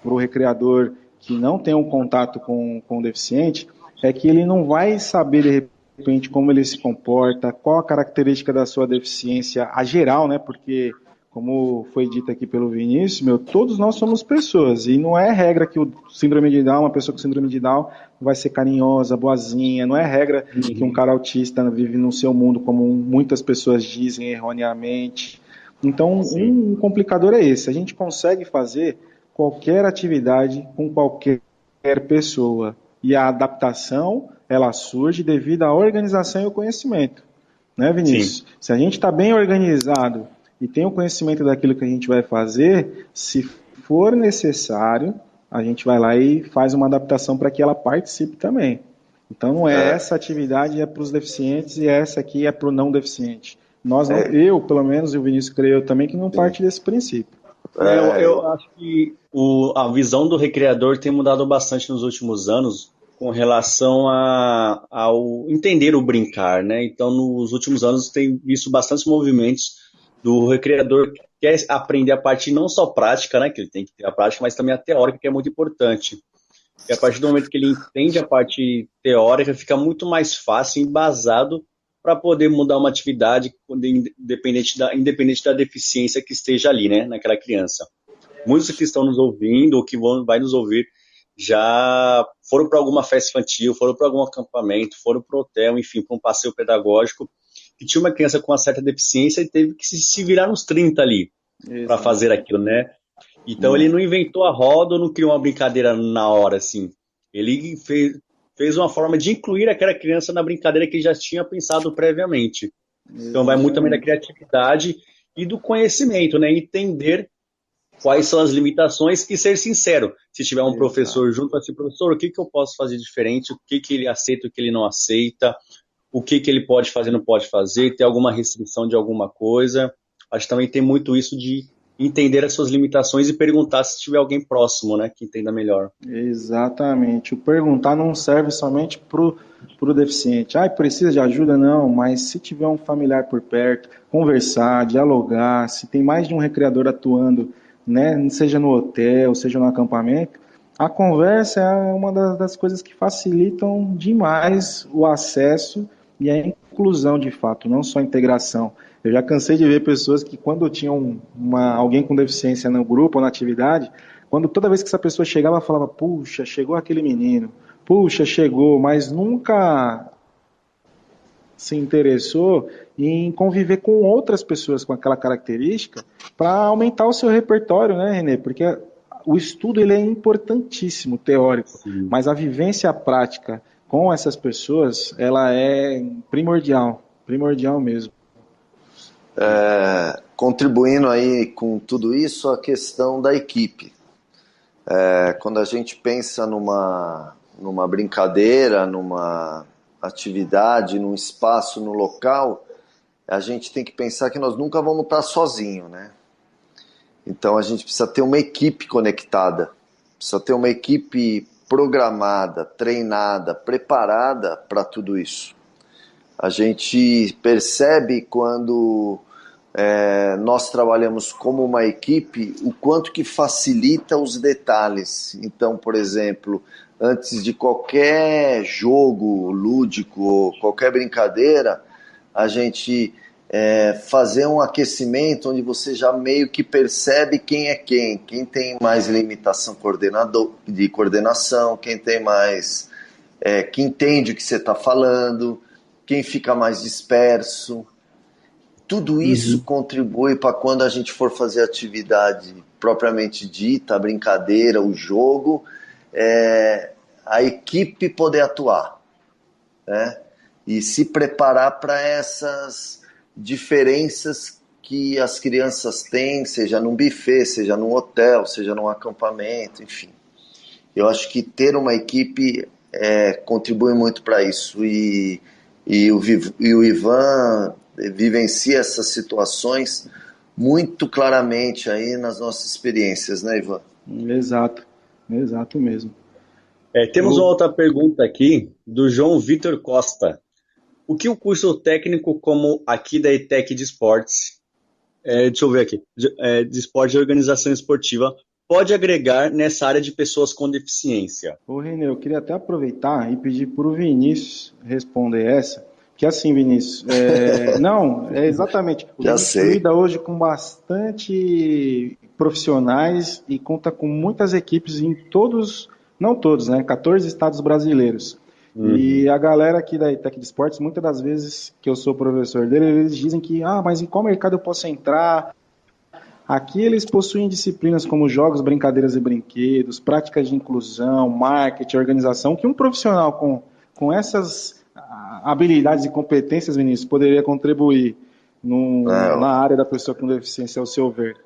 para o recreador que não tem um contato com o deficiente é que ele não vai saber, de repente, como ele se comporta, qual a característica da sua deficiência, a geral, né? Porque, como foi dito aqui pelo Vinícius, todos nós somos pessoas, e não é regra que uma pessoa com síndrome de Down vai ser carinhosa, boazinha, não é regra que um cara autista vive no seu mundo, como muitas pessoas dizem erroneamente. Então, um complicador é esse, a gente consegue fazer qualquer atividade com qualquer pessoa, e a adaptação, ela surge devido à organização e ao conhecimento, né, Vinícius? Sim. Se a gente está bem organizado e tem o conhecimento daquilo que a gente vai fazer, se for necessário, a gente vai lá e faz uma adaptação para que ela participe também. Então, não essa atividade é para os deficientes e essa aqui é para o não deficiente. Eu, pelo menos, e o Vinícius creio também, que não parte desse princípio. Eu acho que a visão do recreador tem mudado bastante nos últimos anos com relação ao entender o brincar, né? Então, nos últimos anos, tem visto bastantes movimentos do recreador quer aprender a parte não só prática, né, que ele tem que ter a prática, mas também a teórica, que é muito importante. E a partir do momento que ele entende a parte teórica, fica muito mais fácil, embasado, para poder mudar uma atividade independente da deficiência que esteja ali, né, naquela criança. Muitos que estão nos ouvindo, ou que vai nos ouvir, já foram para alguma festa infantil, foram para algum acampamento, foram para o hotel, enfim, para um passeio pedagógico, que tinha uma criança com uma certa deficiência e teve que se virar nos 30 ali para fazer aquilo, né? Então ele não inventou a roda ou não criou uma brincadeira na hora, assim. Ele fez uma forma de incluir aquela criança na brincadeira que ele já tinha pensado previamente. Então vai muito também da criatividade e do conhecimento, né? Entender quais são as limitações e ser sincero. Se tiver um professor junto, assim, professor, o que eu posso fazer diferente? O que ele aceita, o que ele não aceita? O que ele pode fazer, não pode fazer? Ter alguma restrição de alguma coisa? Acho que também tem muito isso de entender as suas limitações e perguntar se tiver alguém próximo, né, que entenda melhor. Exatamente. O perguntar não serve somente pro deficiente. Precisa de ajuda? Não, mas se tiver um familiar por perto, conversar, dialogar, se tem mais de um recreador atuando, né, seja no hotel, seja no acampamento, a conversa é uma das coisas que facilitam demais o acesso e a inclusão de fato, não só a integração. Eu já cansei de ver pessoas que quando tinham alguém com deficiência no grupo ou na atividade, toda vez que essa pessoa chegava, falava, puxa, chegou aquele menino, puxa, chegou, mas nunca se interessou em conviver com outras pessoas com aquela característica para aumentar o seu repertório, né, Renê? Porque o estudo ele é importantíssimo, teórico, sim, mas a vivência prática com essas pessoas, ela é primordial mesmo. Contribuindo aí com tudo isso, a questão da equipe. Quando a gente pensa numa brincadeira, numa atividade, num espaço, no local, a gente tem que pensar que nós nunca vamos estar sozinhos, né? Então a gente precisa ter uma equipe conectada, precisa ter uma equipe programada, treinada, preparada para tudo isso. A gente percebe quando nós trabalhamos como uma equipe, o quanto que facilita os detalhes. Então, por exemplo, antes de qualquer jogo lúdico, qualquer brincadeira, a gente fazer um aquecimento onde você já meio que percebe quem é quem tem mais limitação de coordenação, quem tem mais, que entende o que você está falando, quem fica mais disperso. Tudo isso contribui para quando a gente for fazer a atividade propriamente dita, a brincadeira, o jogo, a equipe poder atuar, né? E se preparar para essas diferenças que as crianças têm, seja num buffet, seja num hotel, seja num acampamento, enfim. Eu acho que ter uma equipe contribui muito para isso. E o Ivan vivencia essas situações muito claramente aí nas nossas experiências, né, Ivan? Exato mesmo. Temos uma outra pergunta aqui do João Vitor Costa. O que o curso técnico como aqui da ETEC de esportes, deixa eu ver aqui, de esporte e organização esportiva, pode agregar nessa área de pessoas com deficiência? Ô, Renê, eu queria até aproveitar e pedir para o Vinícius responder essa, que assim, Vinícius, não, exatamente, o Vinícius lida hoje com bastante profissionais e conta com muitas equipes em todos, não todos, né, 14 estados brasileiros. E a galera aqui da ETEC de Esportes, muitas das vezes que eu sou professor dele, eles dizem que, mas em qual mercado eu posso entrar? Aqui eles possuem disciplinas como jogos, brincadeiras e brinquedos, práticas de inclusão, marketing, organização, que um profissional com essas habilidades e competências, Vinícius, poderia contribuir na área da pessoa com deficiência, ao seu ver.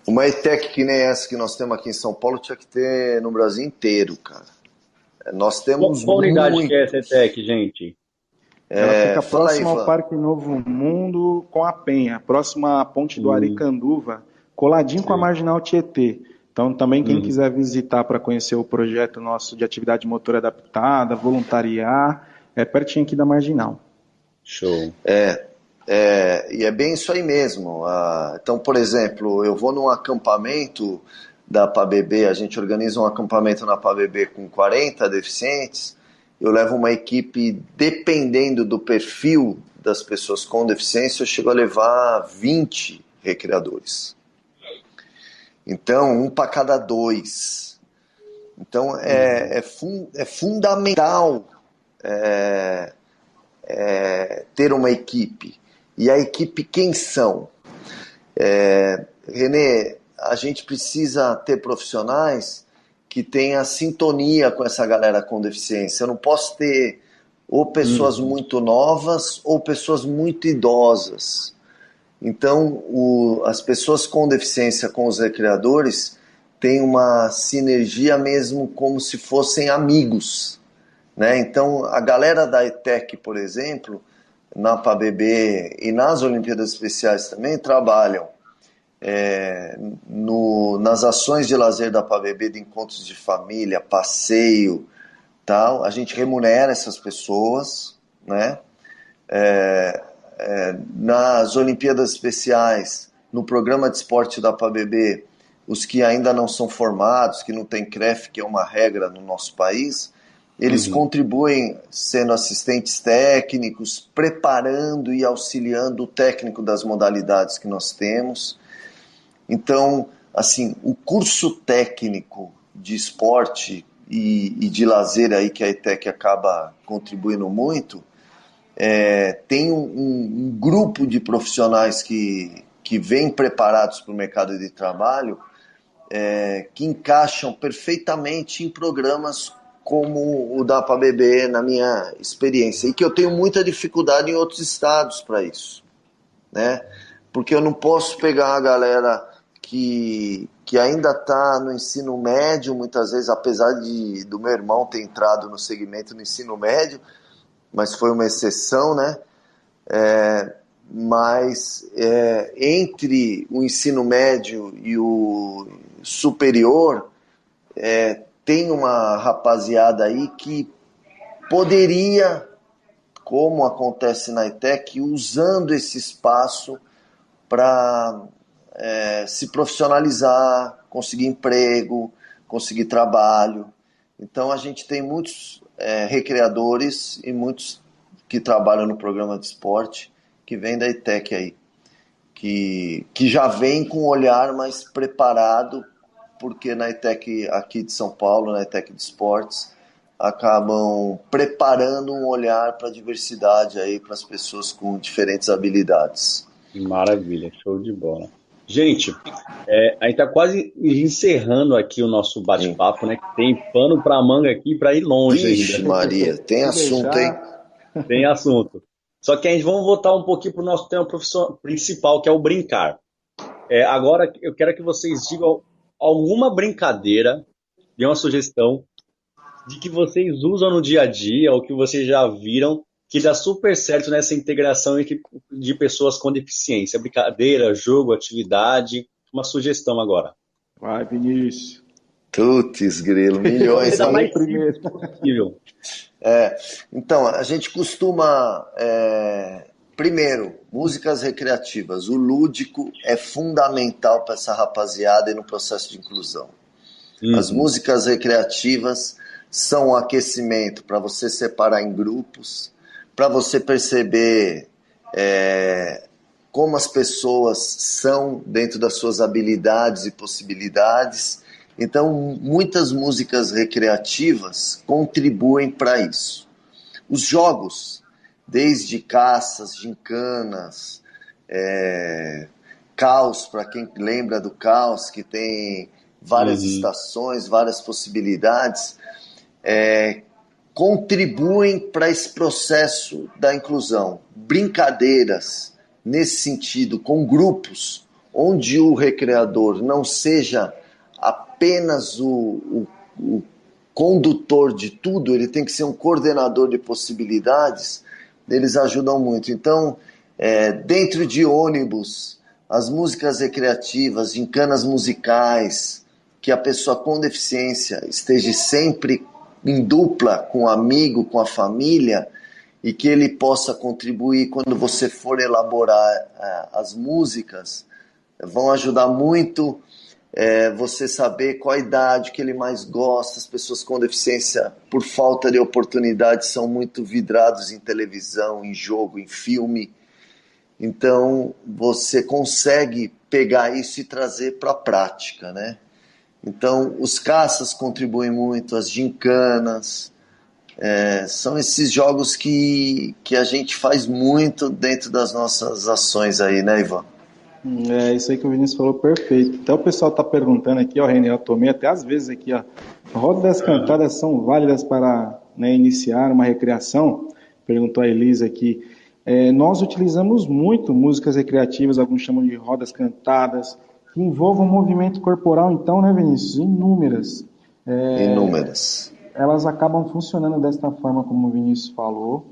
Uma ETEC que nem essa que nós temos aqui em São Paulo tinha que ter no Brasil inteiro, cara. Nós temos qual unidade que é essa ETEC, gente? Ela fica próxima ao Parque Novo Mundo com a Penha, próxima à ponte do Aricanduva, coladinho com a Marginal Tietê. Então também quem quiser visitar para conhecer o projeto nosso de atividade motora adaptada, voluntariar, é pertinho aqui da Marginal. Show. E é bem isso aí mesmo. Então, por exemplo, eu vou num acampamento da PABB, a gente organiza um acampamento na PABB com 40 deficientes, eu levo uma equipe, dependendo do perfil das pessoas com deficiência, eu chego a levar 20 recreadores. Então, um para cada 2. Então, é fundamental ter uma equipe. E a equipe quem são? Renê, a gente precisa ter profissionais que tenham sintonia com essa galera com deficiência. Eu não posso ter ou pessoas muito novas ou pessoas muito idosas. Então, as pessoas com deficiência com os recreadores têm uma sinergia mesmo como se fossem amigos, né? Então, a galera da ETEC, por exemplo, na PABB e nas Olimpíadas Especiais também trabalham nas ações de lazer da PABB, de encontros de família, passeio, tal. A gente remunera essas pessoas, né? Nas Olimpíadas Especiais, no programa de esporte da PABB, os que ainda não são formados, que não têm CREF, que é uma regra no nosso país, eles contribuem sendo assistentes técnicos, preparando e auxiliando o técnico das modalidades que nós temos. Então, assim, o curso técnico de esporte e de lazer aí que a ETEC acaba contribuindo muito, tem um grupo de profissionais que vêm preparados para o mercado de trabalho, que encaixam perfeitamente em programas como o da PABB, na minha experiência, e que eu tenho muita dificuldade em outros estados para isso, né? Porque eu não posso pegar a galera que ainda está no ensino médio, muitas vezes, apesar do meu irmão ter entrado no segmento no ensino médio, mas foi uma exceção, né? Mas entre o ensino médio e o superior, tem uma rapaziada aí que poderia, como acontece na ETEC, usando esse espaço para se profissionalizar, conseguir emprego, conseguir trabalho. Então a gente tem muitos recreadores e muitos que trabalham no programa de esporte que vêm da ETEC aí, que já vem com um olhar mais preparado, porque na ETEC aqui de São Paulo, na ETEC de Esportes, acabam preparando um olhar para a diversidade aí, para as pessoas com diferentes habilidades. Maravilha, show de bola. Gente, a gente está quase encerrando aqui o nosso bate-papo, né? Tem pano para manga aqui para ir longe. Vixe, ainda. Maria, tem assunto, hein? Tem assunto. Só que a gente vamos voltar um pouquinho para o nosso tema principal, que é o brincar. Agora eu quero que vocês digam alguma brincadeira, dê uma sugestão de que vocês usam no dia a dia ou que vocês já viram que dá super certo nessa integração de pessoas com deficiência. Brincadeira, jogo, atividade. Uma sugestão agora. Vai, Vinícius. Putz, grilo, milhões. Mais primeiro possível. Então, a gente costuma... Primeiro, músicas recreativas. O lúdico é fundamental para essa rapaziada e no processo de inclusão. As músicas recreativas são um aquecimento para você separar em grupos, para você perceber como as pessoas são dentro das suas habilidades e possibilidades. Então, muitas músicas recreativas contribuem para isso. Os jogos, desde caças, gincanas, caos, para quem lembra do caos, que tem várias estações, várias possibilidades, contribuem para esse processo da inclusão. Brincadeiras, nesse sentido, com grupos, onde o recreador não seja apenas o condutor de tudo, ele tem que ser um coordenador de possibilidades, eles ajudam muito. Então, dentro de ônibus, as músicas recreativas, gincanas musicais, que a pessoa com deficiência esteja sempre em dupla com o amigo, com a família, e que ele possa contribuir quando você for elaborar as músicas, vão ajudar muito você saber qual a idade que ele mais gosta. As pessoas com deficiência, por falta de oportunidade, são muito vidrados em televisão, em jogo, em filme. Então, você consegue pegar isso e trazer para a prática, né? Então, os caças contribuem muito, as gincanas, são esses jogos que a gente faz muito dentro das nossas ações aí, né, Ivan? É isso aí que o Vinícius falou, perfeito. Até o pessoal está perguntando aqui, ó, René, eu tomei até às vezes aqui, ó. Rodas cantadas são válidas para, né, iniciar uma recreação? Perguntou a Elisa aqui. Nós utilizamos muito músicas recreativas, alguns chamam de rodas cantadas, que envolvam movimento corporal, então, né, Vinícius? Inúmeras. Inúmeras. Elas acabam funcionando desta forma, como o Vinícius falou.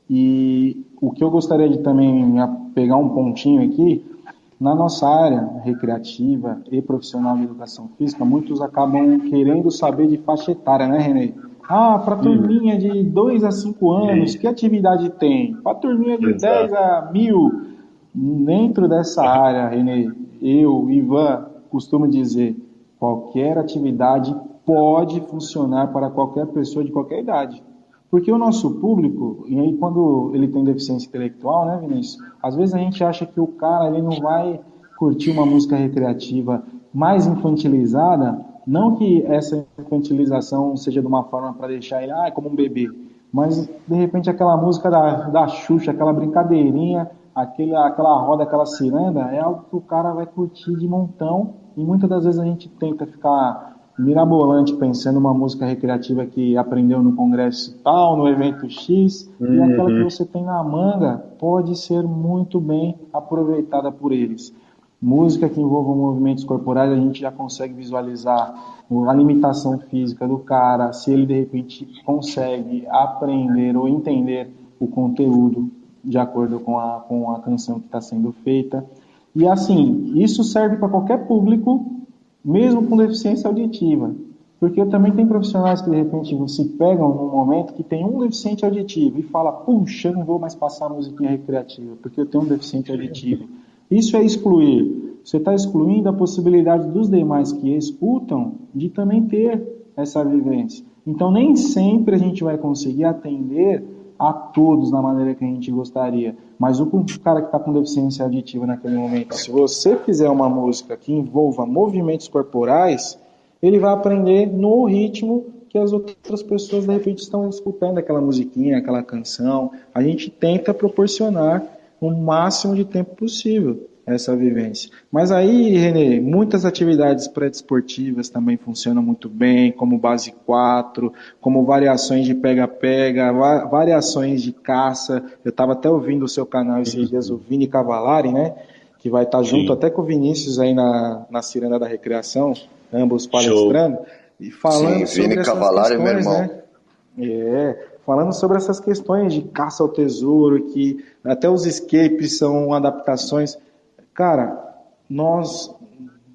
E o que eu gostaria de também pegar um pontinho aqui, na nossa área recreativa e profissional de educação física, muitos acabam querendo saber de faixa etária, né, Renê? Para a turminha de 2 a 5 anos, que atividade tem? Para a turminha de 10 a 1000. Dentro dessa área, Renê, eu, Ivan, costumo dizer, qualquer atividade pode funcionar para qualquer pessoa de qualquer idade. Porque o nosso público, e aí quando ele tem deficiência intelectual, né, Vinícius? Às vezes a gente acha que o cara ele não vai curtir uma música recreativa mais infantilizada, não que essa infantilização seja de uma forma para deixar ele como um bebê, mas de repente aquela música da Xuxa, aquela brincadeirinha, aquela roda, aquela ciranda, é algo que o cara vai curtir de montão, e muitas das vezes a gente tenta ficar mirabolante pensando numa música recreativa que aprendeu no congresso tal, no evento X, e aquela que você tem na manga pode ser muito bem aproveitada por eles. Música que envolva movimentos corporais, a gente já consegue visualizar a limitação física do cara, se ele de repente consegue aprender ou entender o conteúdo de acordo com a canção que está sendo feita. E assim, isso serve para qualquer público, mesmo com deficiência auditiva. Porque também tem profissionais que de repente se pegam num momento que tem um deficiente auditivo e fala, puxa, eu não vou mais passar musiquinha recreativa, porque eu tenho um deficiente auditivo. Isso é excluir. Você está excluindo a possibilidade dos demais que escutam de também ter essa vivência. Então nem sempre a gente vai conseguir atender a todos da maneira que a gente gostaria. Mas o cara que está com deficiência auditiva naquele momento, se você fizer uma música que envolva movimentos corporais, ele vai aprender no ritmo que as outras pessoas de repente estão escutando aquela musiquinha, aquela canção. A gente tenta proporcionar o máximo de tempo possível essa vivência. Mas aí, Renê, muitas atividades pré-desportivas também funcionam muito bem, como base 4, como variações de pega-pega, variações de caça. Eu estava até ouvindo o seu canal esses dias, o Vini Cavalari, né? Que vai estar junto até com o Vinícius aí na Ciranda da Recreação, ambos palestrando. Show. E falando sobre essas questões, meu irmão. Né? Falando sobre essas questões de caça ao tesouro, que até os escapes são adaptações. Cara, nós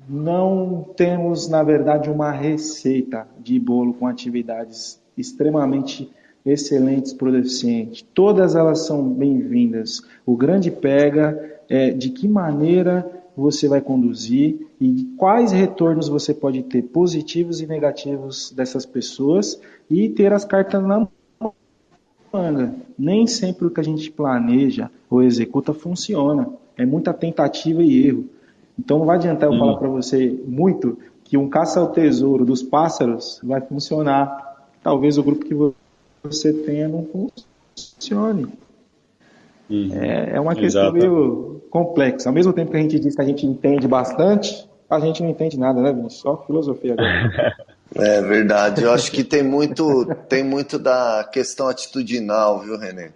não temos, na verdade, uma receita de bolo com atividades extremamente excelentes para o deficiente. Todas elas são bem-vindas. O grande pega é de que maneira você vai conduzir e quais retornos você pode ter positivos e negativos dessas pessoas e ter as cartas na manga. Nem sempre o que a gente planeja ou executa funciona. É muita tentativa e erro. Então não vai adiantar eu falar para você muito que um caça ao tesouro dos pássaros vai funcionar. Talvez o grupo que você tenha não funcione. É uma questão meio complexa. Ao mesmo tempo que a gente diz que a gente entende bastante, a gente não entende nada, né, Vinícius? Só filosofia agora. É verdade. Eu acho que tem muito da questão atitudinal, viu, Renê?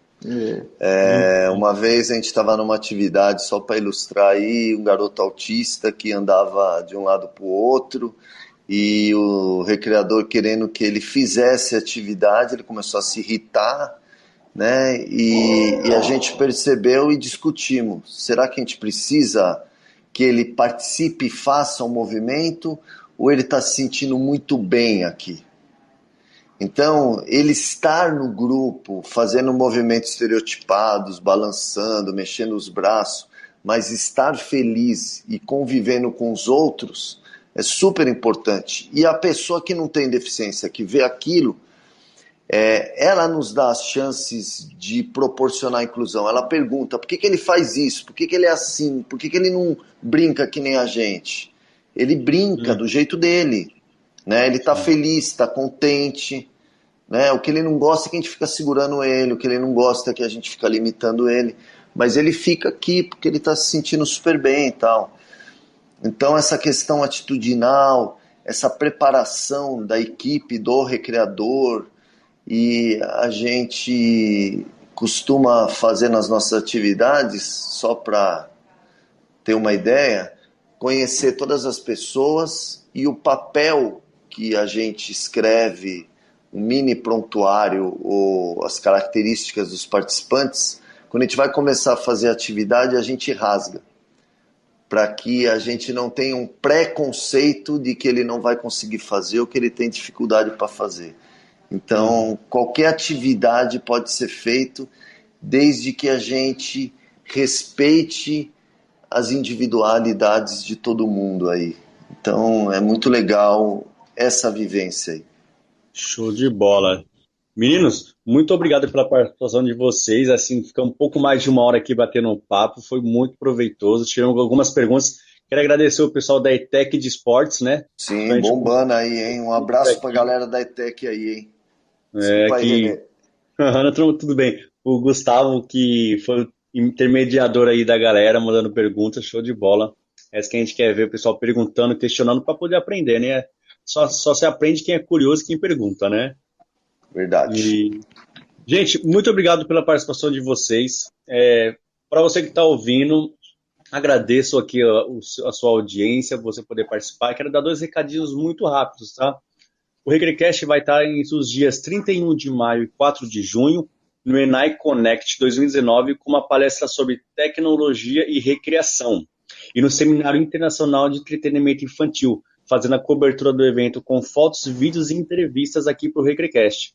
Uma vez a gente estava numa atividade, só para ilustrar aí, um garoto autista que andava de um lado para o outro e o recreador querendo que ele fizesse atividade, ele começou a se irritar, né? E a gente percebeu e discutimos, será que a gente precisa que ele participe e faça um movimento ou ele está se sentindo muito bem aqui? Então, ele estar no grupo, fazendo movimentos estereotipados, balançando, mexendo os braços, mas estar feliz e convivendo com os outros é super importante. E a pessoa que não tem deficiência, que vê aquilo, ela nos dá as chances de proporcionar inclusão. Ela pergunta, por que ele faz isso? Por que ele é assim? Por que ele não brinca que nem a gente? Ele brinca do jeito dele. Né? Ele está feliz, está contente, né? O que ele não gosta é que a gente fica segurando ele, o que ele não gosta é que a gente fica limitando ele, mas ele fica aqui porque ele está se sentindo super bem e tal. Então essa questão atitudinal, essa preparação da equipe, do recreador, e a gente costuma fazer nas nossas atividades, só para ter uma ideia, conhecer todas as pessoas e o papel que a gente escreve, um mini prontuário ou as características dos participantes, quando a gente vai começar a fazer a atividade, a gente rasga, para que a gente não tenha um preconceito de que ele não vai conseguir fazer ou que ele tem dificuldade para fazer. Então, qualquer atividade pode ser feita desde que a gente respeite as individualidades de todo mundo aí. Então, é muito legal essa vivência aí. Show de bola. Meninos, muito obrigado pela participação de vocês. Assim, fica um pouco mais de uma hora aqui batendo um papo. Foi muito proveitoso. Tiramos algumas perguntas. Quero agradecer o pessoal da ETEC de Esportes, né? Sim, bombando aí, hein? Um abraço pra galera da ETEC aí, hein? Desculpa aí, Renê. Tudo bem. O Gustavo, que foi o intermediador aí da galera, mandando perguntas, show de bola. Essa que a gente quer ver, o pessoal perguntando, questionando para poder aprender, né? Só se aprende quem é curioso e quem pergunta, né? Verdade. Gente, muito obrigado pela participação de vocês. Para você que está ouvindo, agradeço aqui a sua audiência, você poder participar. Quero dar 2 recadinhos muito rápidos, tá? O Recrecast vai estar entre os dias 31 de maio e 4 de junho, no Enai Connect 2019, com uma palestra sobre tecnologia e recreação. E no Seminário Internacional de Entretenimento Infantil, fazendo a cobertura do evento com fotos, vídeos e entrevistas aqui para o Recrecast.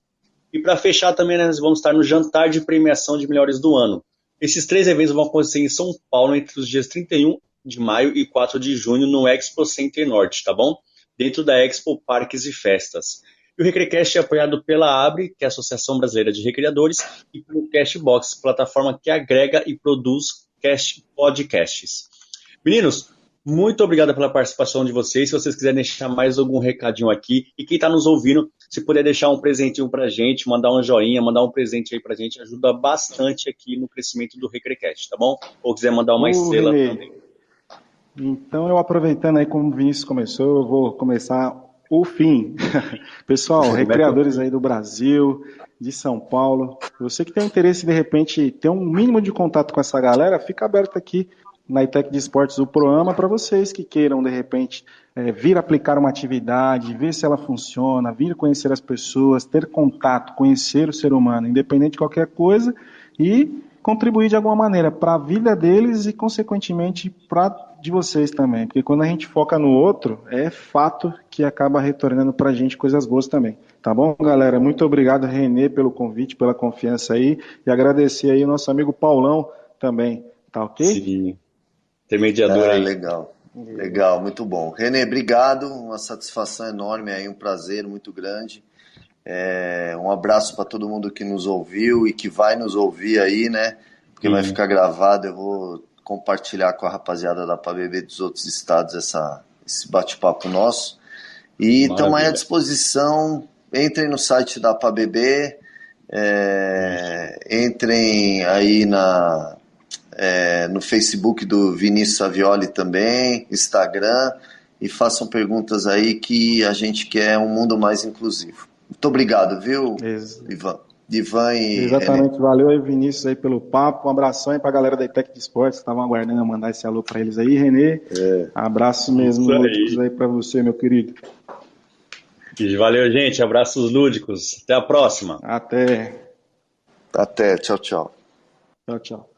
E para fechar também, nós vamos estar no Jantar de Premiação de Melhores do Ano. Esses 3 eventos vão acontecer em São Paulo entre os dias 31 de maio e 4 de junho no Expo Center Norte, tá bom? Dentro da Expo Parques e Festas. E o Recrecast é apoiado pela ABRE, que é a Associação Brasileira de Recreadores, e pelo Castbox, plataforma que agrega e produz podcasts. Meninos, muito obrigado pela participação de vocês. Se vocês quiserem deixar mais algum recadinho aqui, e quem está nos ouvindo, se puder deixar um presentinho pra gente, mandar um joinha, mandar um presente aí pra gente, ajuda bastante aqui no crescimento do Recrecast, tá bom? Ou quiser mandar uma estrela Renê, também. Então, eu aproveitando aí como o Vinícius começou, eu vou começar o fim. Pessoal, recreadores aí do Brasil, de São Paulo, você que tem interesse de repente ter um mínimo de contato com essa galera, fica aberto aqui na ETEC de Esportes do Proama para vocês que queiram de repente vir aplicar uma atividade, ver se ela funciona, vir conhecer as pessoas, ter contato, conhecer o ser humano, independente de qualquer coisa, e contribuir de alguma maneira para a vida deles e, consequentemente, para de vocês também. Porque quando a gente foca no outro, é fato que acaba retornando para a gente coisas boas também. Tá bom, galera? Muito obrigado, Renê, pelo convite, pela confiança aí. E agradecer aí o nosso amigo Paulão também. Tá ok? Sim. Intermediador aí. Legal. Legal, muito bom. Renê, obrigado. Uma satisfação enorme aí, um prazer muito grande. Um abraço para todo mundo que nos ouviu e que vai nos ouvir aí, né? Porque vai ficar gravado. Eu vou compartilhar com a rapaziada da PABB dos outros estados esse bate-papo nosso. E estamos aí à disposição. Entrem no site da PABB, entrem aí no Facebook do Vinícius Savioli também, Instagram, e façam perguntas aí que a gente quer um mundo mais inclusivo. Muito obrigado, viu, Ivan e Exatamente, René. Valeu aí, Vinícius, aí pelo papo. Um abração aí pra galera da ETEC de Esportes, que estavam aguardando eu mandar esse alô pra eles aí, Renê. Abraço mesmo, lúdicos aí pra você, meu querido. Valeu, gente. Abraços lúdicos. Até a próxima. Até. Tchau, tchau. Tchau, tchau.